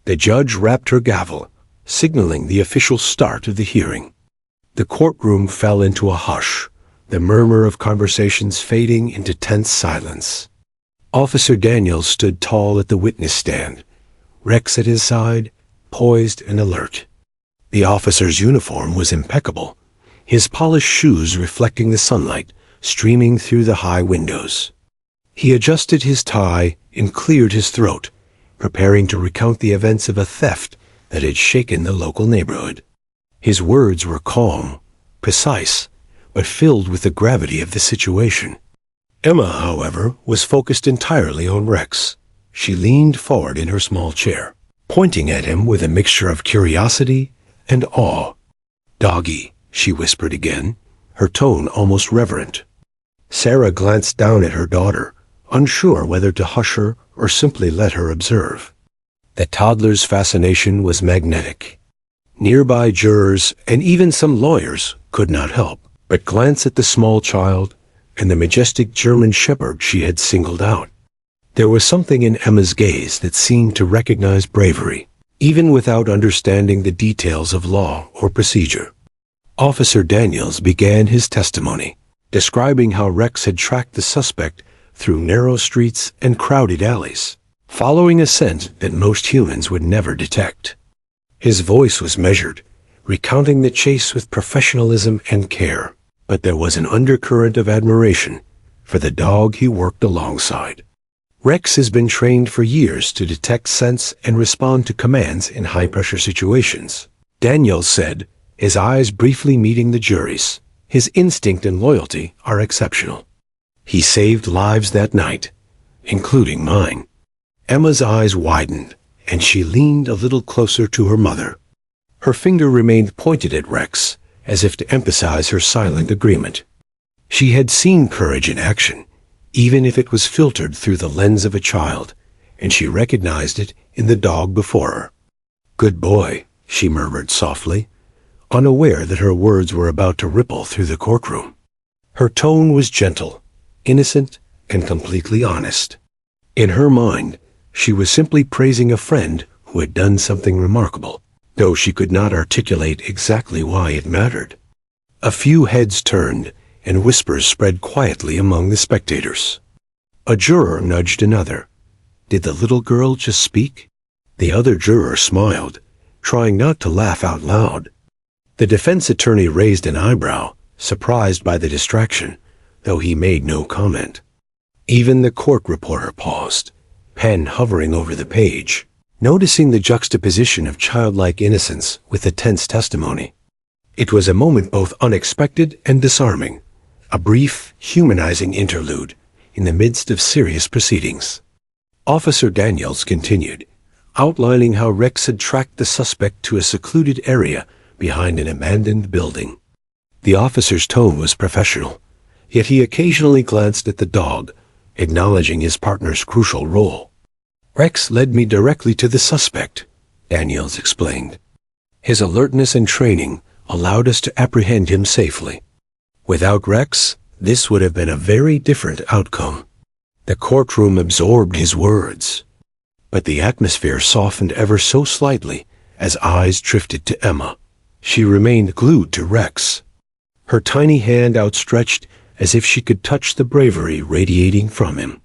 The judge rapped her gavel, signaling the official start of the hearing. The courtroom fell into a hush, the murmur of conversations fading into tense silence. Officer Daniels stood tall at the witness stand, Rex at his side, poised and alert. The officer's uniform was impeccable, his polished shoes reflecting the sunlight streaming through the high windows. He adjusted his tie and cleared his throat, preparing to recount the events of a theft that had shaken the local neighborhood. His words were calm, precise, but filled with the gravity of the situation. Emma, however, was focused entirely on Rex. She leaned forward in her small chair, pointing at him with a mixture of curiosity and awe. "Doggy," she whispered again, her tone almost reverent. Sarah glanced down at her daughter, unsure whether to hush her or simply let her observe. The toddler's fascination was magnetic. Nearby jurors and even some lawyers could not help but glance at the small child and the majestic German shepherd she had singled out. There was something in Emma's gaze that seemed to recognize bravery, even without understanding the details of law or procedure. Officer Daniels began his testimony, describing how Rex had tracked the suspect through narrow streets and crowded alleys, following a scent that most humans would never detect. His voice was measured, recounting the chase with professionalism and care, but there was an undercurrent of admiration for the dog he worked alongside. Rex has been trained for years to detect scents and respond to commands in high-pressure situations, Daniels said, his eyes briefly meeting the jury's. His instinct and loyalty are exceptional. He saved lives that night, including mine. Emma's eyes widened, and she leaned a little closer to her mother. Her finger remained pointed at Rex, as if to emphasize her silent agreement. She had seen courage in action, even if it was filtered through the lens of a child, and she recognized it in the dog before her. "Good boy," she murmured softly, unaware that her words were about to ripple through the courtroom. Her tone was gentle, innocent, and completely honest. In her mind, she was simply praising a friend who had done something remarkable, though she could not articulate exactly why it mattered. A few heads turned, and whispers spread quietly among the spectators. A juror nudged another. Did the little girl just speak? The other juror smiled, trying not to laugh out loud. The defense attorney raised an eyebrow, surprised by the distraction, though he made no comment. Even the court reporter paused, pen hovering over the page, noticing the juxtaposition of childlike innocence with the tense testimony. It was a moment both unexpected and disarming, a brief, humanizing interlude in the midst of serious proceedings. Officer Daniels continued, outlining how Rex had tracked the suspect to a secluded area behind an abandoned building. The officer's tone was professional, yet he occasionally glanced at the dog, acknowledging his partner's crucial role. "Rex led me directly to the suspect," Daniels explained. "His alertness and training allowed us to apprehend him safely. Without Rex, this would have been a very different outcome." The courtroom absorbed his words, but the atmosphere softened ever so slightly as eyes drifted to Emma. She remained glued to Rex, her tiny hand outstretched as if she could touch the bravery radiating from him.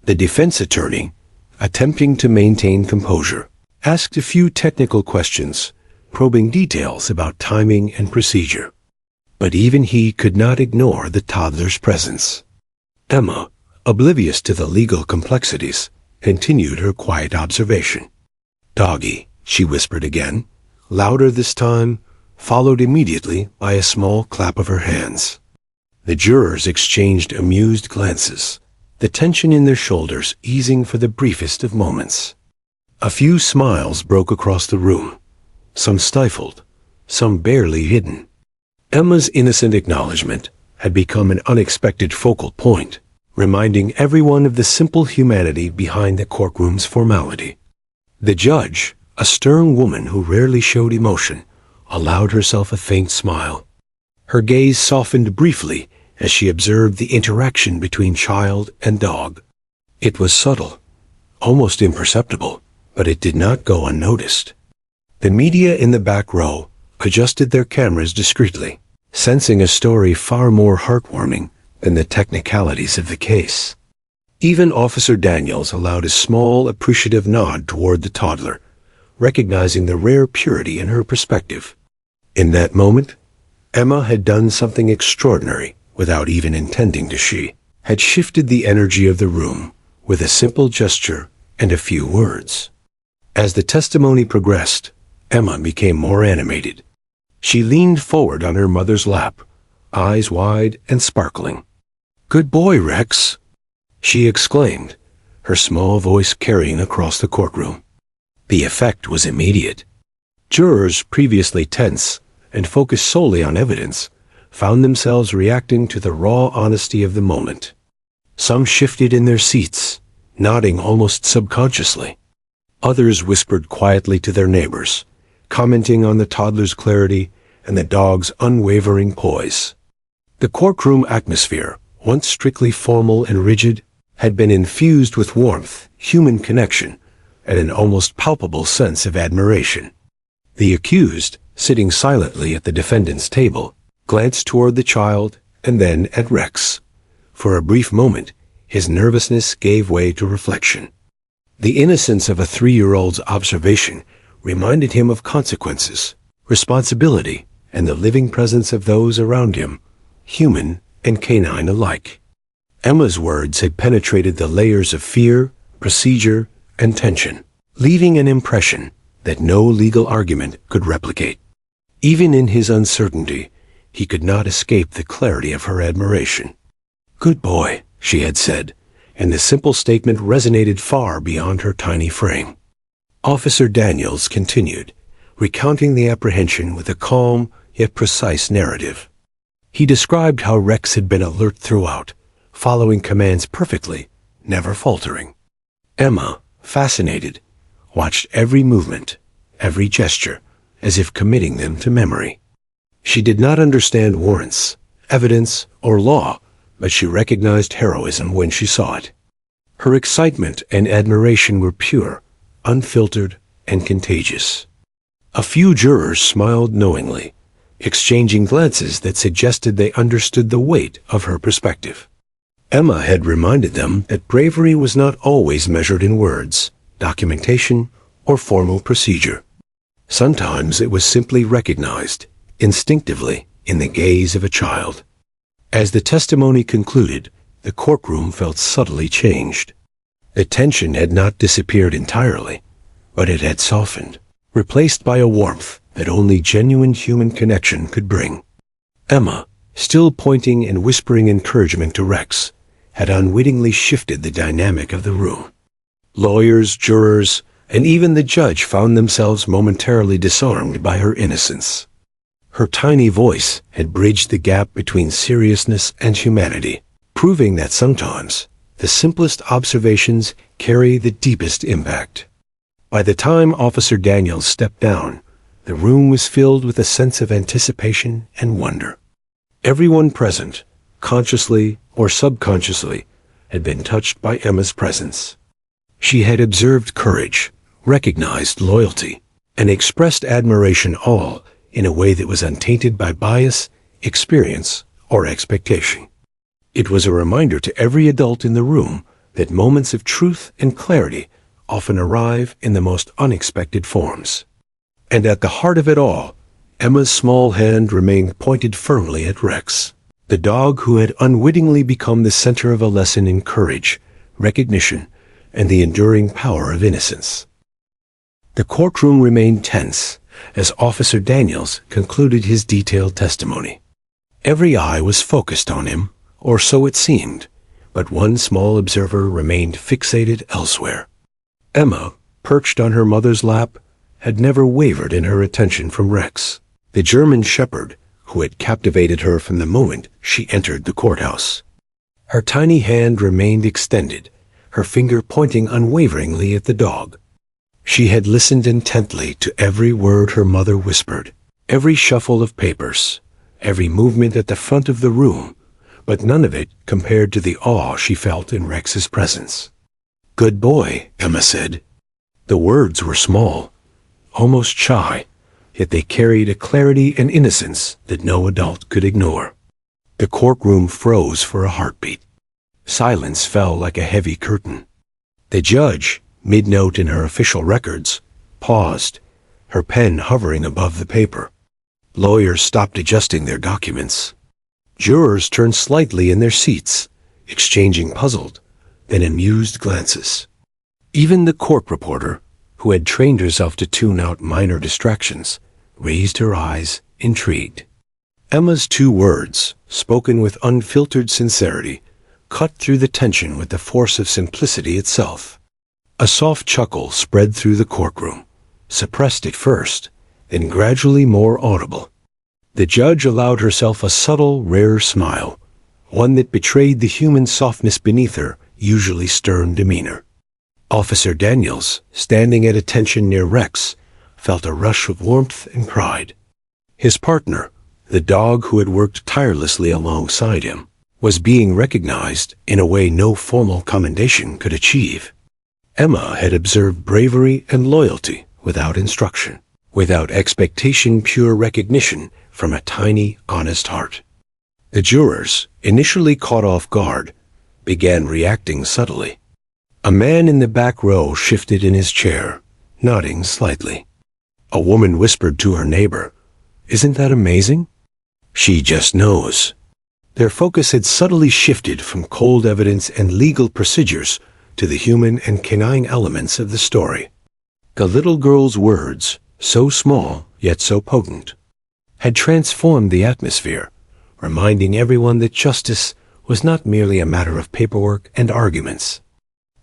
The defense attorney, attempting to maintain composure, asked a few technical questions, probing details about timing and procedure. But even he could not ignore the toddler's presence. Emma, oblivious to the legal complexities, continued her quiet observation. "Doggy," she whispered again, louder this time, followed immediately by a small clap of her hands. The jurors exchanged amused glances, the tension in their shoulders easing for the briefest of moments. A few smiles broke across the room, some stifled, some barely hidden. Emma's innocent acknowledgement had become an unexpected focal point, reminding everyone of the simple humanity behind the courtroom's formality. The judge, a stern woman who rarely showed emotion, allowed herself a faint smile. Her gaze softened briefly as she observed the interaction between child and dog. It was subtle, almost imperceptible, But it did not go unnoticed. The media in the back row adjusted their cameras discreetly, sensing a story far more heartwarming than the technicalities of the case. Even Officer Daniels allowed a small, appreciative nod toward the toddler, recognizing the rare purity in her perspective. In that moment, Emma had done something extraordinary without even intending to. She had shifted the energy of the room with a simple gesture and a few words. As the testimony progressed, Emma became more animated. She leaned forward on her mother's lap, eyes wide and sparkling. "Good boy, Rex," she exclaimed, her small voice carrying across the courtroom. The effect was immediate. Jurors, previously tense and focused solely on evidence, found themselves reacting to the raw honesty of the moment. Some shifted in their seats, nodding almost subconsciously. Others whispered quietly to their neighbors, commenting on the toddler's clarity and the dog's unwavering poise. The courtroom atmosphere, once strictly formal and rigid, had been infused with warmth, human connection, and an almost palpable sense of admiration. The accused, sitting silently at the defendant's table, glanced toward the child and then at Rex. For a brief moment, his nervousness gave way to reflection. The innocence of a 3-year-old's observation reminded him of consequences, responsibility, and the living presence of those around him, human and canine alike. Emma's words had penetrated the layers of fear, procedure, and tension, leaving an impression that no legal argument could replicate. Even in his uncertainty, he could not escape the clarity of her admiration. "Good boy," she had said, and the simple statement resonated far beyond her tiny frame. Officer Daniels continued, recounting the apprehension with a calm yet precise narrative. He described how Rex had been alert throughout, following commands perfectly, never faltering. Emma, fascinated, watched every movement, every gesture, as if committing them to memory. She did not understand warrants, evidence, or law, but she recognized heroism when she saw it. Her excitement and admiration were pure, unfiltered, and contagious. A few jurors smiled knowingly, exchanging glances that suggested they understood the weight of her perspective. Emma had reminded them that bravery was not always measured in words, documentation, or formal procedure. Sometimes it was simply recognized, instinctively, in the gaze of a child. As the testimony concluded, the courtroom felt subtly changed. The tension had not disappeared entirely, but it had softened, replaced by a warmth that only genuine human connection could bring. Emma, still pointing and whispering encouragement to Rex, had unwittingly shifted the dynamic of the room. Lawyers, jurors, and even the judge found themselves momentarily disarmed by her innocence. Her tiny voice had bridged the gap between seriousness and humanity, proving that sometimes the simplest observations carry the deepest impact. By the time Officer Daniels stepped down, the room was filled with a sense of anticipation and wonder. Everyone present, consciously or subconsciously, had been touched by Emma's presence. She had observed courage, recognized loyalty, and expressed admiration, all in a way that was untainted by bias, experience, or expectation. It was a reminder to every adult in the room that moments of truth and clarity often arrive in the most unexpected forms. And at the heart of it all, Emma's small hand remained pointed firmly at Rex, the dog who had unwittingly become the center of a lesson in courage, recognition, and the enduring power of innocence. The courtroom remained tense as Officer Daniels concluded his detailed testimony. Every eye was focused on him, or so it seemed, but one small observer remained fixated elsewhere. Emma, perched on her mother's lap, had never wavered in her attention from Rex, the German shepherd who had captivated her from the moment she entered the courthouse. Her tiny hand remained extended, her finger pointing unwaveringly at the dog. She had listened intently to every word her mother whispered, every shuffle of papers, every movement at the front of the room, but none of it compared to the awe she felt in Rex's presence. "Good boy," Emma said. The words were small, almost shy, yet they carried a clarity and innocence that no adult could ignore. The courtroom froze for a heartbeat. Silence fell like a heavy curtain. The judge, mid-note in her official records, paused, her pen hovering above the paper. Lawyers stopped adjusting their documents. Jurors turned slightly in their seats, exchanging puzzled, then amused glances. Even the court reporter, who had trained herself to tune out minor distractions, raised her eyes, intrigued. Emma's 2 words, spoken with unfiltered sincerity, cut through the tension with the force of simplicity itself. A soft chuckle spread through the courtroom, suppressed at first, then gradually more audible. The judge allowed herself a subtle, rare smile, one that betrayed the human softness beneath her usually stern demeanor. Officer Daniels, standing at attention near Rex, felt a rush of warmth and pride. His partner, the dog who had worked tirelessly alongside him, was being recognized in a way no formal commendation could achieve. Emma had observed bravery and loyalty without instruction, without expectation, pure recognition from a tiny, honest heart. The jurors, initially caught off guard, began reacting subtly. A man in the back row shifted in his chair, nodding slightly. A woman whispered to her neighbor, "Isn't that amazing?" "She just knows." Their focus had subtly shifted from cold evidence and legal procedures to the human and canine elements of the story. The little girl's words, so small yet so potent, had transformed the atmosphere, reminding everyone that justice was not merely a matter of paperwork and arguments,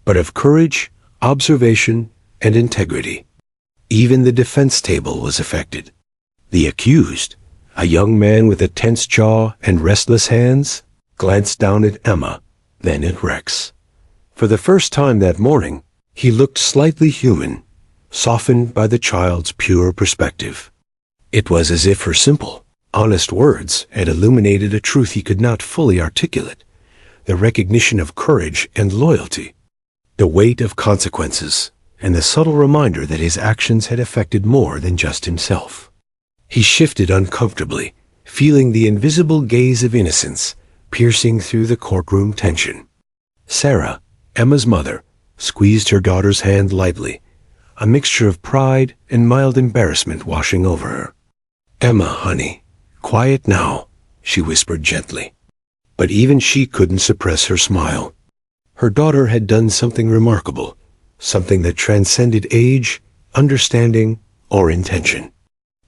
but of courage, observation, and integrity. Even the defense table was affected. The accused, a young man with a tense jaw and restless hands, glanced down at Emma, then at Rex. For the first time that morning, he looked slightly human, softened by the child's pure perspective. It was as if her simple, honest words had illuminated a truth he could not fully articulate, the recognition of courage and loyalty, the weight of consequences, and the subtle reminder that his actions had affected more than just himself. He shifted uncomfortably, feeling the invisible gaze of innocence piercing through the courtroom tension. Sarah, Emma's mother, squeezed her daughter's hand lightly, a mixture of pride and mild embarrassment washing over her. "Emma, honey, quiet now," she whispered gently. But even she couldn't suppress her smile. Her daughter had done something remarkable, something that transcended age, understanding, or intention.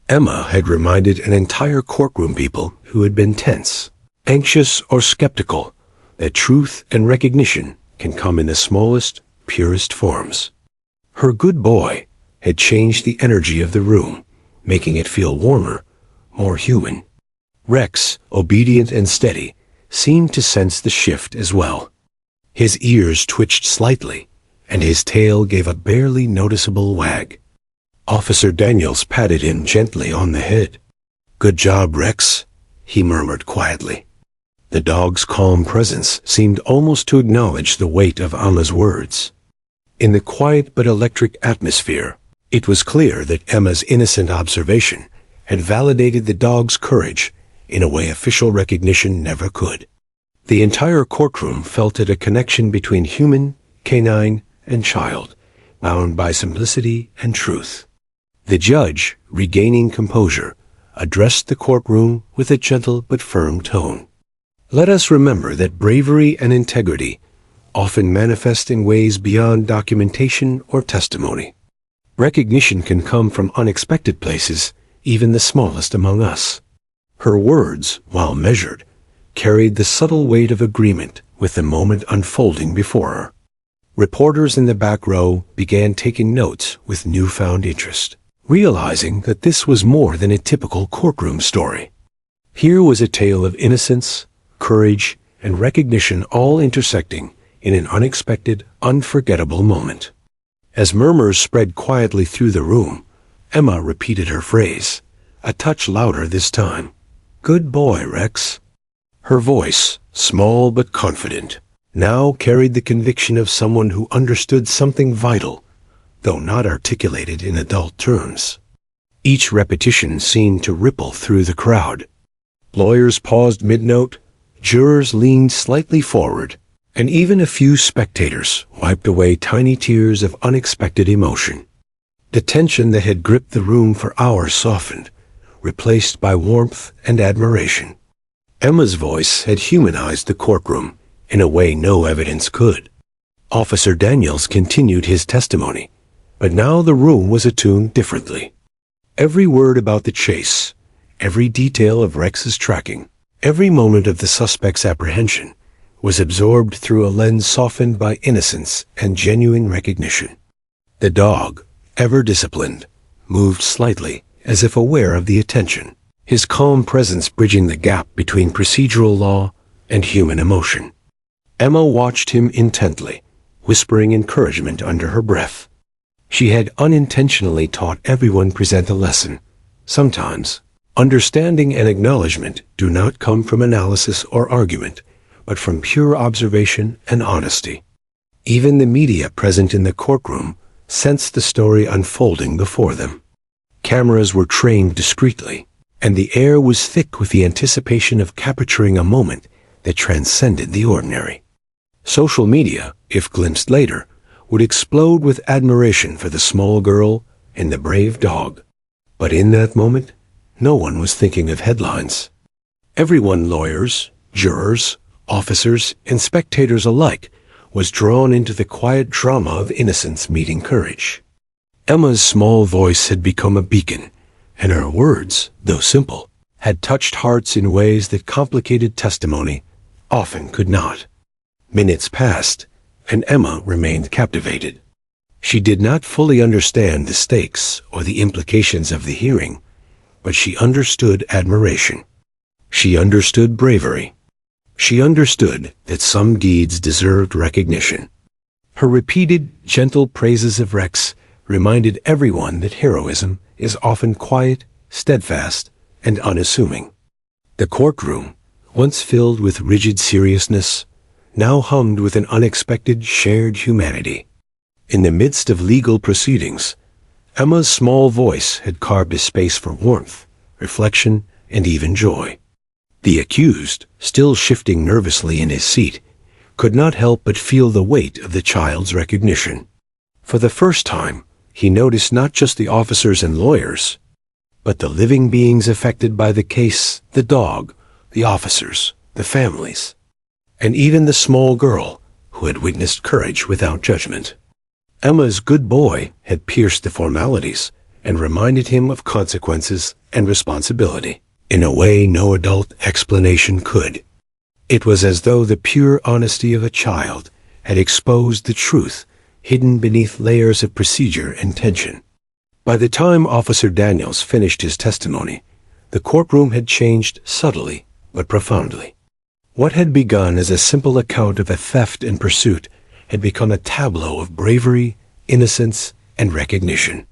Emma had reminded an entire courtroom people who had been tense, anxious, or skeptical that truth and recognition can come in the smallest, purest forms. Her good boy had changed the energy of the room, making it feel warmer, more human. Rex, obedient and steady, seemed to sense the shift as well. His ears twitched slightly, and his tail gave a barely noticeable wag. Officer Daniels patted him gently on the head. "Good job, Rex," he murmured quietly. The dog's calm presence seemed almost to acknowledge the weight of Emma's words. In the quiet but electric atmosphere, it was clear that Emma's innocent observation had validated the dog's courage in a way official recognition never could. The entire courtroom felt it a connection between human, canine, and child, bound by simplicity and truth. The judge, regaining composure, addressed the courtroom with a gentle but firm tone. "Let us remember that bravery and integrity often manifest in ways beyond documentation or testimony. Recognition can come from unexpected places, even the smallest among us." Her words, while measured, carried the subtle weight of agreement with the moment unfolding before her. Reporters in the back row began taking notes with newfound interest, realizing that this was more than a typical courtroom story. Here was a tale of innocence, courage, and recognition all intersecting in an unexpected, unforgettable moment. As murmurs spread quietly through the room, Emma repeated her phrase, a touch louder this time. "Good boy, Rex." Her voice, small but confident, now carried the conviction of someone who understood something vital, though not articulated in adult terms. Each repetition seemed to ripple through the crowd. Lawyers paused mid-note, jurors leaned slightly forward, and even a few spectators wiped away tiny tears of unexpected emotion. The tension that had gripped the room for hours softened, replaced by warmth and admiration. Emma's voice had humanized the courtroom in a way no evidence could. Officer Daniels continued his testimony, but now the room was attuned differently. Every word about the chase, every detail of Rex's tracking, every moment of the suspect's apprehension was absorbed through a lens softened by innocence and genuine recognition. The dog, ever disciplined, moved slightly, as if aware of the attention, his calm presence bridging the gap between procedural law and human emotion. Emma watched him intently, whispering encouragement under her breath. She had unintentionally taught everyone present a lesson. Sometimes, understanding and acknowledgement do not come from analysis or argument, but from pure observation and honesty. Even the media present in the courtroom sensed the story unfolding before them. Cameras were trained discreetly, and the air was thick with the anticipation of capturing a moment that transcended the ordinary. Social media, if glimpsed later, would explode with admiration for the small girl and the brave dog. But in that moment, no one was thinking of headlines. Everyone, lawyers, jurors, officers, and spectators alike, was drawn into the quiet drama of innocence meeting courage. Emma's small voice had become a beacon, and her words, though simple, had touched hearts in ways that complicated testimony often could not. Minutes passed, and Emma remained captivated. She did not fully understand the stakes or the implications of the hearing, but she understood admiration. She understood bravery. She understood that some deeds deserved recognition. Her repeated, gentle praises of Rex reminded everyone that heroism is often quiet, steadfast, and unassuming. The courtroom, once filled with rigid seriousness, now hummed with an unexpected shared humanity. In the midst of legal proceedings, Emma's small voice had carved a space for warmth, reflection, and even joy. The accused, still shifting nervously in his seat, could not help but feel the weight of the child's recognition. For the first time, he noticed not just the officers and lawyers, but the living beings affected by the case, the dog, the officers, the families, and even the small girl who had witnessed courage without judgment. Emma's good boy had pierced the formalities and reminded him of consequences and responsibility in a way no adult explanation could. It was as though the pure honesty of a child had exposed the truth hidden beneath layers of procedure and tension. By the time Officer Daniels finished his testimony, the courtroom had changed subtly but profoundly. What had begun as a simple account of a theft and pursuit had become a tableau of bravery, innocence, and recognition.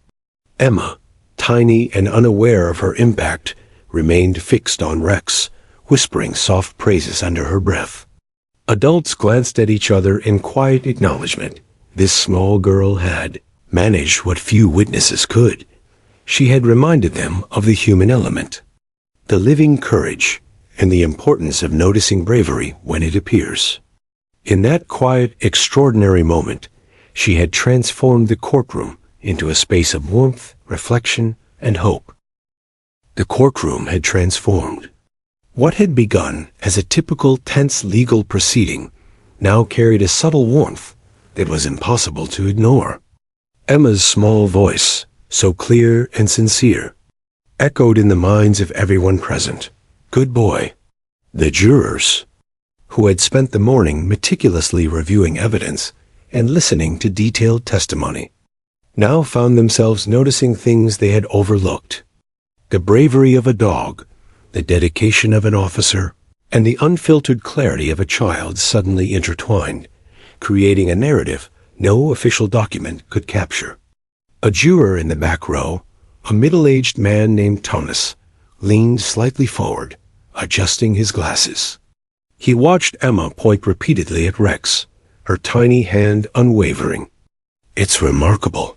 Emma, tiny and unaware of her impact, remained fixed on Rex, whispering soft praises under her breath. Adults glanced at each other in quiet acknowledgement. This small girl had managed what few witnesses could. She had reminded them of the human element, the living courage, and the importance of noticing bravery when it appears. In that quiet, extraordinary moment, she had transformed the courtroom into a space of warmth, reflection, and hope. The courtroom had transformed. What had begun as a typical tense legal proceeding now carried a subtle warmth that was impossible to ignore. Emma's small voice, so clear and sincere, echoed in the minds of everyone present. Good boy. The jurors, who had spent the morning meticulously reviewing evidence and listening to detailed testimony, now found themselves noticing things they had overlooked. The bravery of a dog, the dedication of an officer, and the unfiltered clarity of a child suddenly intertwined, creating a narrative no official document could capture. A juror in the back row, a middle-aged man named Thomas, leaned slightly forward, adjusting his glasses. He watched Emma point repeatedly at Rex, her tiny hand unwavering. It's remarkable,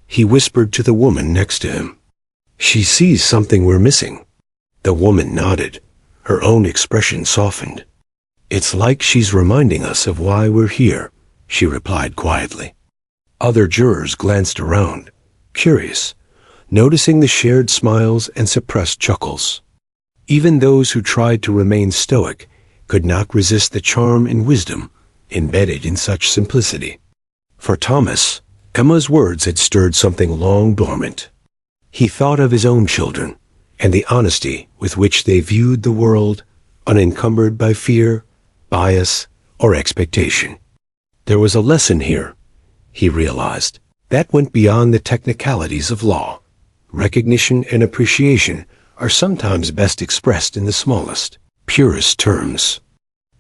He whispered to the woman next to him. "She sees something we're missing." The woman nodded. Her own expression softened. "It's like she's reminding us of why we're here," she replied quietly. Other jurors glanced around, curious, noticing the shared smiles and suppressed chuckles. Even those who tried to remain stoic could not resist the charm and wisdom embedded in such simplicity. For Thomas, Emma's words had stirred something long dormant. He thought of his own children and the honesty with which they viewed the world, unencumbered by fear, bias, or expectation. There was a lesson here, he realized, that went beyond the technicalities of law. Recognition and appreciation are sometimes best expressed in the smallest, purest terms.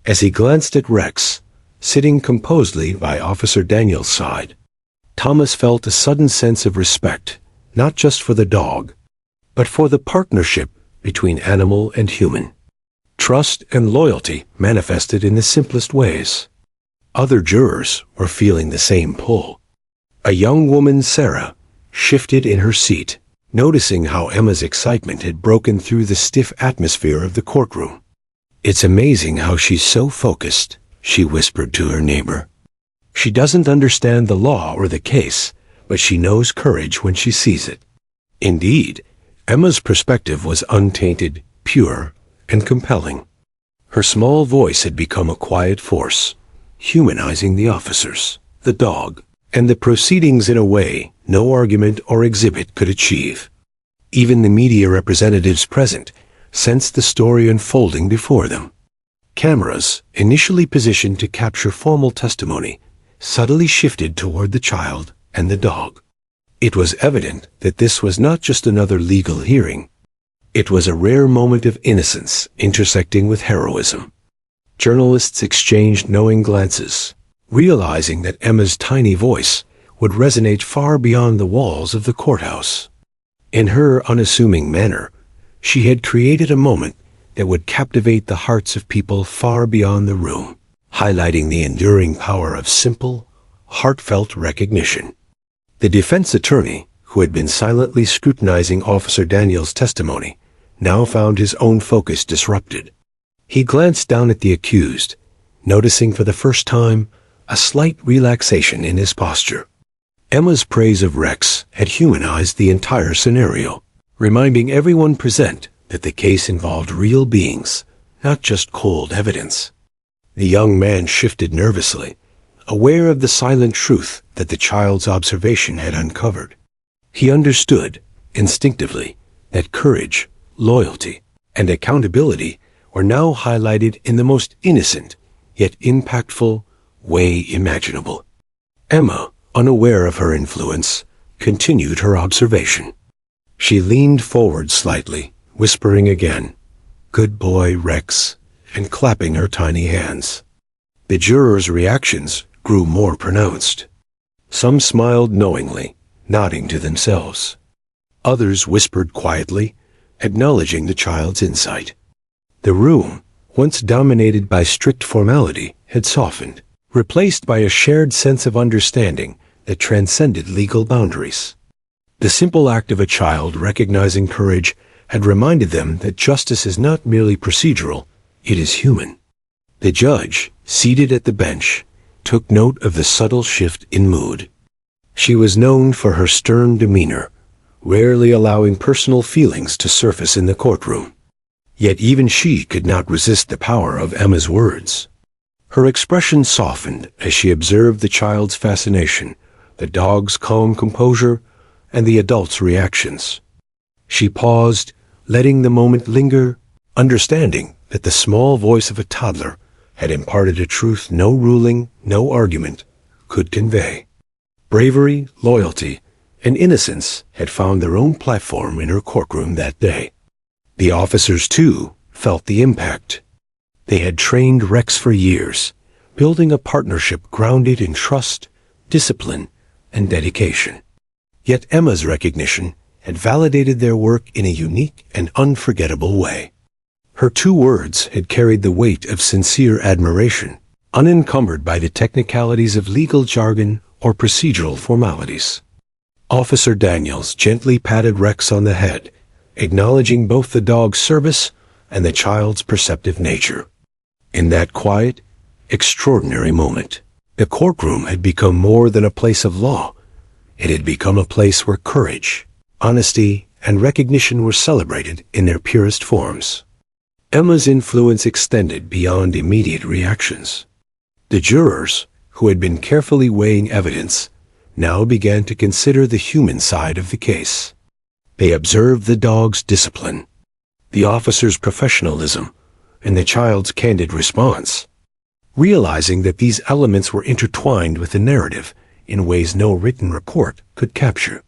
As he glanced at Rex, sitting composedly by Officer Daniel's side, Thomas felt a sudden sense of respect, not just for the dog, but for the partnership between animal and human. Trust and loyalty manifested in the simplest ways. Other jurors were feeling the same pull. A young woman, Sarah, shifted in her seat, noticing how Emma's excitement had broken through the stiff atmosphere of the courtroom. "It's amazing how she's so focused," she whispered to her neighbor. "She doesn't understand the law or the case, but she knows courage when she sees it." Indeed, Emma's perspective was untainted, pure, and compelling. Her small voice had become a quiet force, humanizing the officers, the dog, and the proceedings in a way no argument or exhibit could achieve. Even the media representatives present sensed the story unfolding before them. Cameras, initially positioned to capture formal testimony, subtly shifted toward the child and the dog. It was evident that this was not just another legal hearing. It was a rare moment of innocence intersecting with heroism. Journalists exchanged knowing glances, realizing that Emma's tiny voice would resonate far beyond the walls of the courthouse. In her unassuming manner, she had created a moment that would captivate the hearts of people far beyond the room, highlighting the enduring power of simple, heartfelt recognition. The defense attorney, who had been silently scrutinizing Officer Daniel's testimony, now found his own focus disrupted. He glanced down at the accused, noticing for the first time a slight relaxation in his posture. Emma's praise of Rex had humanized the entire scenario, reminding everyone present that the case involved real beings, not just cold evidence. The young man shifted nervously, aware of the silent truth that the child's observation had uncovered. He understood, instinctively, that courage, loyalty, and accountability were now highlighted in the most innocent, yet impactful, way imaginable. Emma, unaware of her influence, continued her observation. She leaned forward slightly, whispering again, "Good boy, Rex," and clapping her tiny hands. The jurors' reactions grew more pronounced. Some smiled knowingly, nodding to themselves. Others whispered quietly, acknowledging the child's insight. The room, once dominated by strict formality, had softened, replaced by a shared sense of understanding that transcended legal boundaries. The simple act of a child recognizing courage had reminded them that justice is not merely procedural, it is human. The judge, seated at the bench, took note of the subtle shift in mood. She was known for her stern demeanor, rarely allowing personal feelings to surface in the courtroom. Yet even she could not resist the power of Emma's words. Her expression softened as she observed the child's fascination, the dog's calm composure, and the adult's reactions. She paused, letting the moment linger, understanding that the small voice of a toddler had imparted a truth no ruling, no argument could convey. Bravery, loyalty, and innocence had found their own platform in her courtroom that day. The officers, too, felt the impact. They had trained Rex for years, building a partnership grounded in trust, discipline, and dedication. Yet Emma's recognition had validated their work in a unique and unforgettable way. Her two words had carried the weight of sincere admiration, unencumbered by the technicalities of legal jargon or procedural formalities. Officer Daniels gently patted Rex on the head, acknowledging both the dog's service and the child's perceptive nature. In that quiet, extraordinary moment, the courtroom had become more than a place of law. It had become a place where courage, honesty, and recognition were celebrated in their purest forms. Emma's influence extended beyond immediate reactions. The jurors, who had been carefully weighing evidence, now began to consider the human side of the case. They observed the dog's discipline, the officer's professionalism, and the child's candid response. Realizing that these elements were intertwined with the narrative in ways no written report could capture.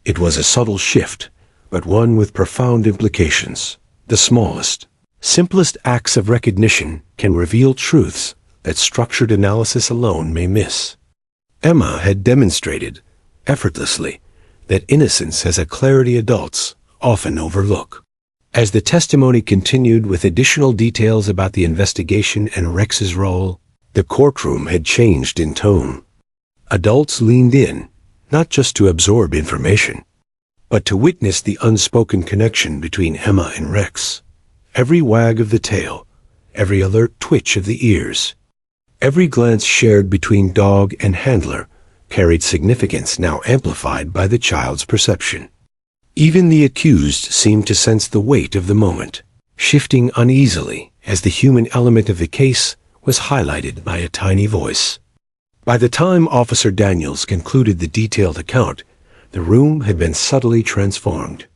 It was a subtle shift, but one with profound implications. The smallest, simplest acts of recognition can reveal truths that structured analysis alone may miss. Emma had demonstrated, effortlessly, that innocence has a clarity adults often overlook. As the testimony continued with additional details about the investigation and Rex's role, the courtroom had changed in tone. Adults leaned in, not just to absorb information, but to witness the unspoken connection between Emma and Rex. Every wag of the tail, every alert twitch of the ears, every glance shared between dog and handler carried significance now amplified by the child's perception. Even the accused seemed to sense the weight of the moment, shifting uneasily as the human element of the case was highlighted by a tiny voice. By the time Officer Daniels concluded the detailed account, the room had been subtly transformed.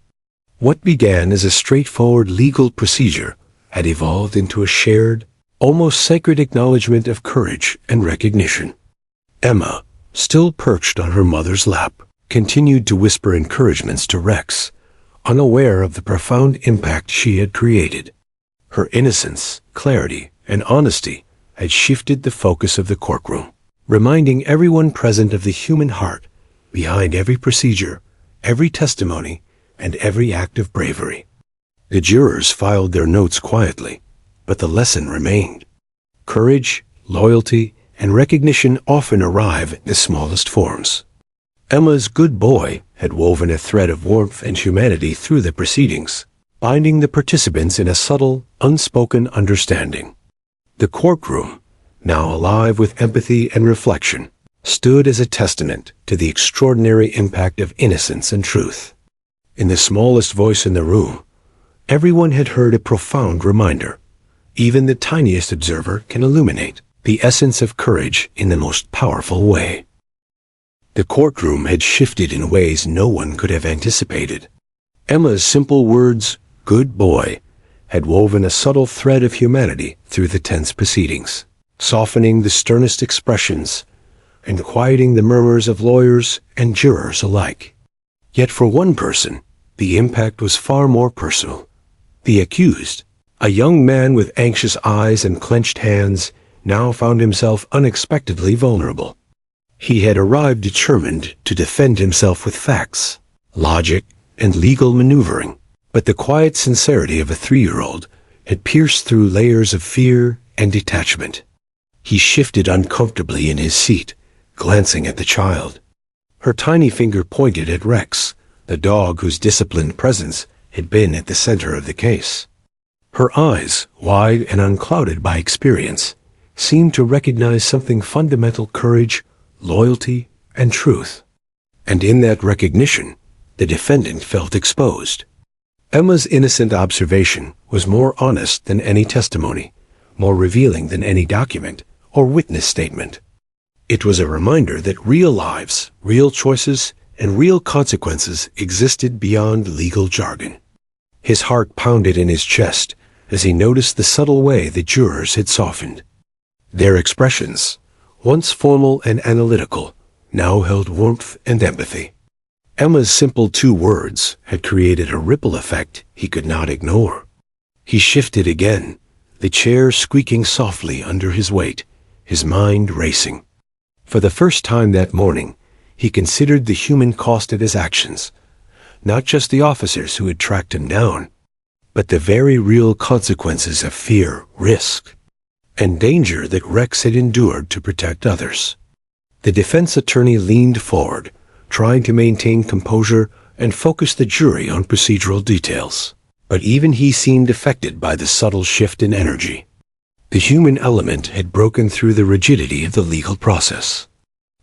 What began as a straightforward legal procedure had evolved into a shared, almost sacred acknowledgement of courage and recognition. Emma, still perched on her mother's lap, continued to whisper encouragements to Rex, unaware of the profound impact she had created. Her innocence, clarity, and honesty had shifted the focus of the courtroom, reminding everyone present of the human heart behind every procedure, every testimony, and every act of bravery. The jurors filed their notes quietly, but the lesson remained. Courage, loyalty, and recognition often arrive in the smallest forms. Emma's good boy had woven a thread of warmth and humanity through the proceedings, binding the participants in a subtle, unspoken understanding. The courtroom, now alive with empathy and reflection, stood as a testament to the extraordinary impact of innocence and truth. In the smallest voice in the room, everyone had heard a profound reminder. Even the tiniest observer can illuminate the essence of courage in the most powerful way. The courtroom had shifted in ways no one could have anticipated. Emma's simple words, "good boy," had woven a subtle thread of humanity through the tense proceedings, softening the sternest expressions and quieting the murmurs of lawyers and jurors alike. Yet for one person, the impact was far more personal. The accused, a young man with anxious eyes and clenched hands, now found himself unexpectedly vulnerable. He had arrived determined to defend himself with facts, logic, and legal maneuvering, but the quiet sincerity of a 3-year-old had pierced through layers of fear and detachment. He shifted uncomfortably in his seat, glancing at the child. Her tiny finger pointed at Rex, the dog whose disciplined presence had been at the center of the case. Her eyes, wide and unclouded by experience, seemed to recognize something fundamental: courage, loyalty, and truth. And in that recognition, the defendant felt exposed. Emma's innocent observation was more honest than any testimony, more revealing than any document or witness statement. It was a reminder that real lives, real choices, and real consequences existed beyond legal jargon. His heart pounded in his chest as he noticed the subtle way the jurors had softened. Their expressions, once formal and analytical, now held warmth and empathy. Emma's simple 2 words had created a ripple effect he could not ignore. He shifted again, the chair squeaking softly under his weight, his mind racing. For the first time that morning, he considered the human cost of his actions, not just the officers who had tracked him down, but the very real consequences of fear, risk, and danger that Rex had endured to protect others. The defense attorney leaned forward, trying to maintain composure and focus the jury on procedural details. But even he seemed affected by the subtle shift in energy. The human element had broken through the rigidity of the legal process.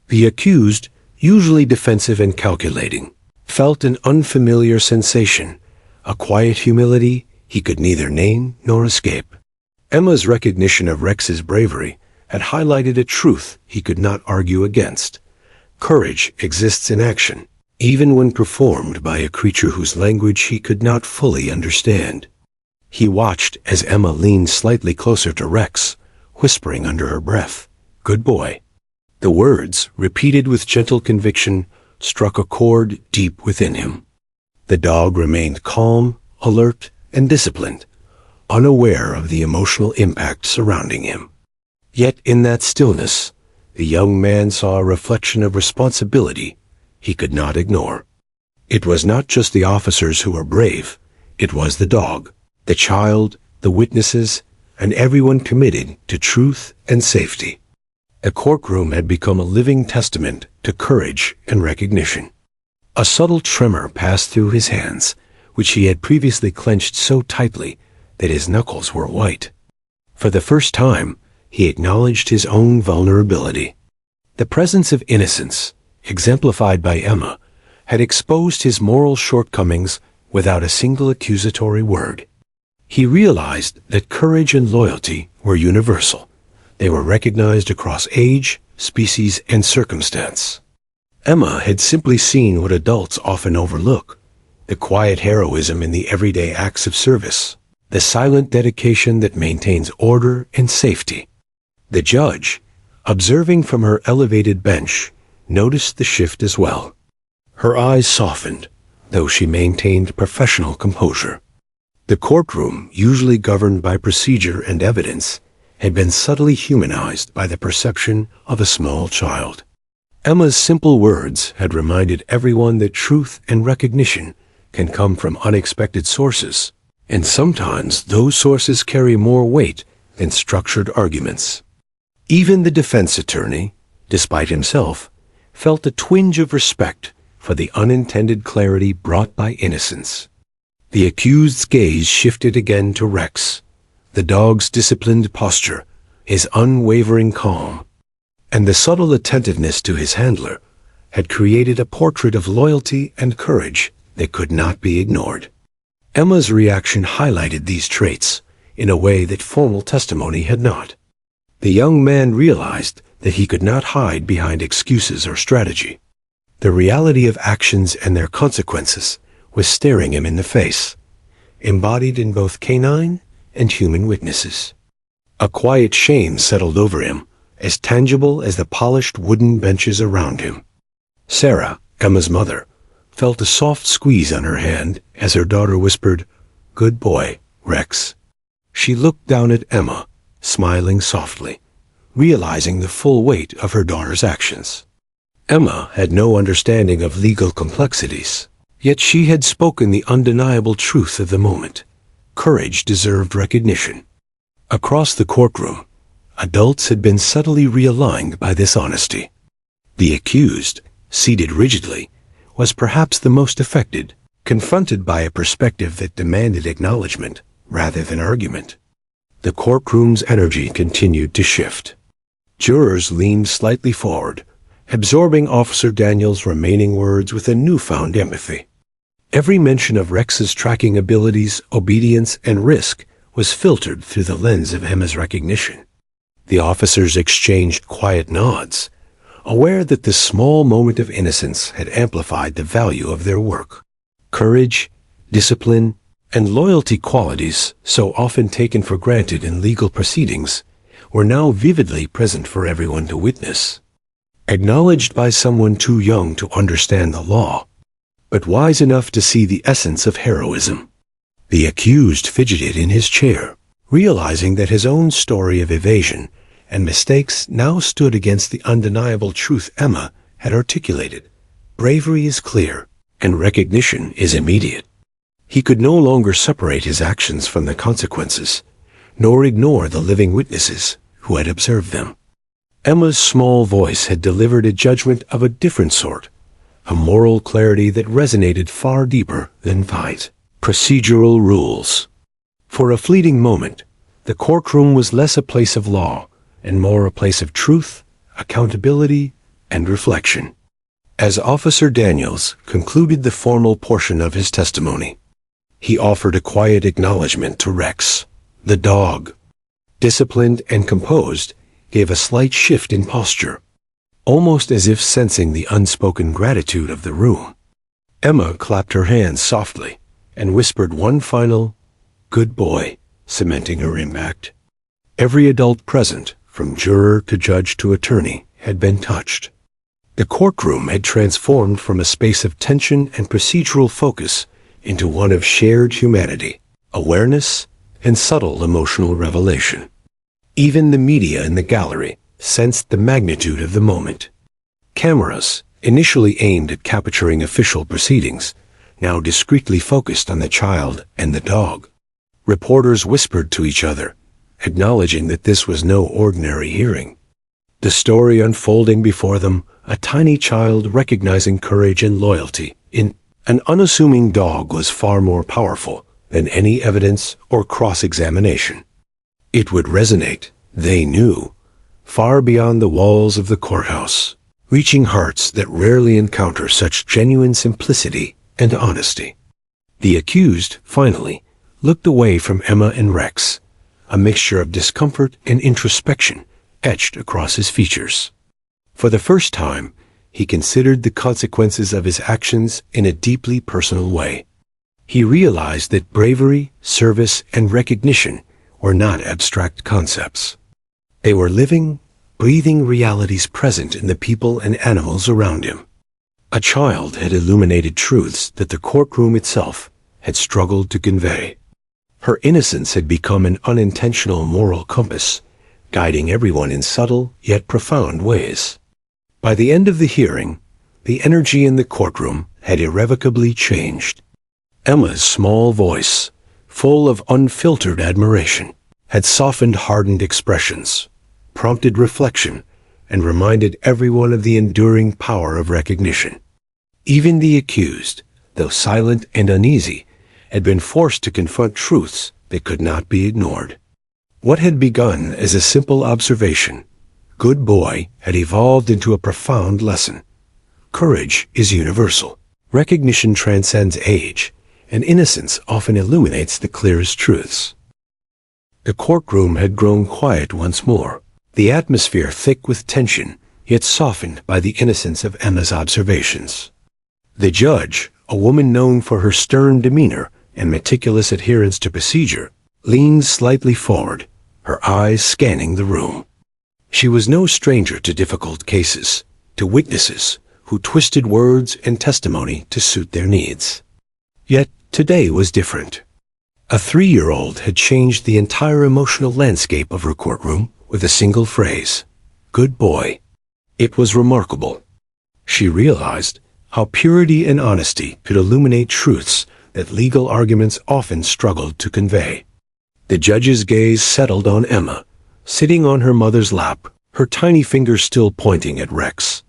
The accused, usually defensive and calculating, felt an unfamiliar sensation, a quiet humility he could neither name nor escape. Emma's recognition of Rex's bravery had highlighted a truth he could not argue against. Courage exists in action, even when performed by a creature whose language he could not fully understand. He watched as Emma leaned slightly closer to Rex, whispering under her breath, "Good boy." The words, repeated with gentle conviction, struck a chord deep within him. The dog remained calm, alert, and disciplined, unaware of the emotional impact surrounding him. Yet in that stillness, the young man saw a reflection of responsibility he could not ignore. It was not just the officers who were brave, it was the dog, the child, the witnesses, and everyone committed to truth and safety. The courtroom had become a living testament to courage and recognition. A subtle tremor passed through his hands, which he had previously clenched so tightly that his knuckles were white. For the first time, he acknowledged his own vulnerability. The presence of innocence, exemplified by Emma, had exposed his moral shortcomings without a single accusatory word. He realized that courage and loyalty were universal. They were recognized across age, species, and circumstance. Emma had simply seen what adults often overlook: the quiet heroism in the everyday acts of service, the silent dedication that maintains order and safety. The judge, observing from her elevated bench, noticed the shift as well. Her eyes softened, though she maintained professional composure. The courtroom, usually governed by procedure and evidence, had been subtly humanized by the perception of a small child. Emma's simple words had reminded everyone that truth and recognition can come from unexpected sources, and sometimes those sources carry more weight than structured arguments. Even the defense attorney, despite himself, felt a twinge of respect for the unintended clarity brought by innocence. The accused's gaze shifted again to Rex, the dog's disciplined posture, his unwavering calm, and the subtle attentiveness to his handler had created a portrait of loyalty and courage that could not be ignored. Emma's reaction highlighted these traits in a way that formal testimony had not. The young man realized that he could not hide behind excuses or strategy. The reality of actions and their consequences was staring him in the face, embodied in both canine and human witnesses. A quiet shame settled over him, as tangible as the polished wooden benches around him. Sarah, Emma's mother, felt a soft squeeze on her hand as her daughter whispered, "Good boy, Rex." She looked down at Emma, smiling softly, realizing the full weight of her daughter's actions. Emma had no understanding of legal complexities, yet she had spoken the undeniable truth of the moment. Courage deserved recognition. Across the courtroom, adults had been subtly realigned by this honesty. The accused, seated rigidly, was perhaps the most affected, confronted by a perspective that demanded acknowledgement rather than argument. The courtroom's energy continued to shift. Jurors leaned slightly forward, absorbing Officer Daniel's remaining words with a newfound empathy. Every mention of Rex's tracking abilities, obedience, and risk was filtered through the lens of Emma's recognition. The officers exchanged quiet nods, aware that this small moment of innocence had amplified the value of their work. Courage, discipline, and loyalty, qualities so often taken for granted in legal proceedings, were now vividly present for everyone to witness. Acknowledged by someone too young to understand the law, but wise enough to see the essence of heroism. The accused fidgeted in his chair, realizing that his own story of evasion and mistakes now stood against the undeniable truth Emma had articulated. Bravery is clear, and recognition is immediate. He could no longer separate his actions from the consequences, nor ignore the living witnesses who had observed them. Emma's small voice had delivered a judgment of a different sort, a moral clarity that resonated far deeper than fight. Procedural rules. For a fleeting moment, the courtroom was less a place of law and more a place of truth, accountability, and reflection. As Officer Daniels concluded the formal portion of his testimony, he offered a quiet acknowledgement to Rex, the dog. Disciplined and composed, gave a slight shift in posture, almost as if sensing the unspoken gratitude of the room. Emma clapped her hands softly and whispered one final, "Good boy," cementing her impact. Every adult present, from juror to judge to attorney, had been touched. The courtroom had transformed from a space of tension and procedural focus into one of shared humanity, awareness, and subtle emotional revelation. Even the media in the gallery sensed the magnitude of the moment. Cameras, initially aimed at capturing official proceedings, now discreetly focused on the child and the dog. Reporters whispered to each other, acknowledging that this was no ordinary hearing. The story unfolding before them, a tiny child recognizing courage and loyalty in an unassuming dog, was far more powerful than any evidence or cross-examination. It would resonate, they knew, far beyond the walls of the courthouse, reaching hearts that rarely encounter such genuine simplicity and honesty. The accused, finally, looked away from Emma and Rex, a mixture of discomfort and introspection etched across his features. For the first time, he considered the consequences of his actions in a deeply personal way. He realized that bravery, service, and recognition were not abstract concepts. They were living, breathing realities present in the people and animals around him. A child had illuminated truths that the courtroom itself had struggled to convey. Her innocence had become an unintentional moral compass, guiding everyone in subtle yet profound ways. By the end of the hearing, the energy in the courtroom had irrevocably changed. Emma's small voice, full of unfiltered admiration, had softened hardened expressions, prompted reflection, and reminded everyone of the enduring power of recognition. Even the accused, though silent and uneasy, had been forced to confront truths that could not be ignored. What had begun as a simple observation, "Good boy," had evolved into a profound lesson. Courage is universal. Recognition transcends age, and innocence often illuminates the clearest truths. The courtroom had grown quiet once more, the atmosphere thick with tension, yet softened by the innocence of Emma's observations. The judge, a woman known for her stern demeanor and meticulous adherence to procedure, leaned slightly forward, her eyes scanning the room. She was no stranger to difficult cases, to witnesses who twisted words and testimony to suit their needs. Yet today was different. A 3-year-old had changed the entire emotional landscape of her courtroom with a single phrase, "Good boy." It was remarkable. She realized how purity and honesty could illuminate truths that legal arguments often struggled to convey. The judge's gaze settled on Emma, sitting on her mother's lap, her tiny fingers still pointing at Rex.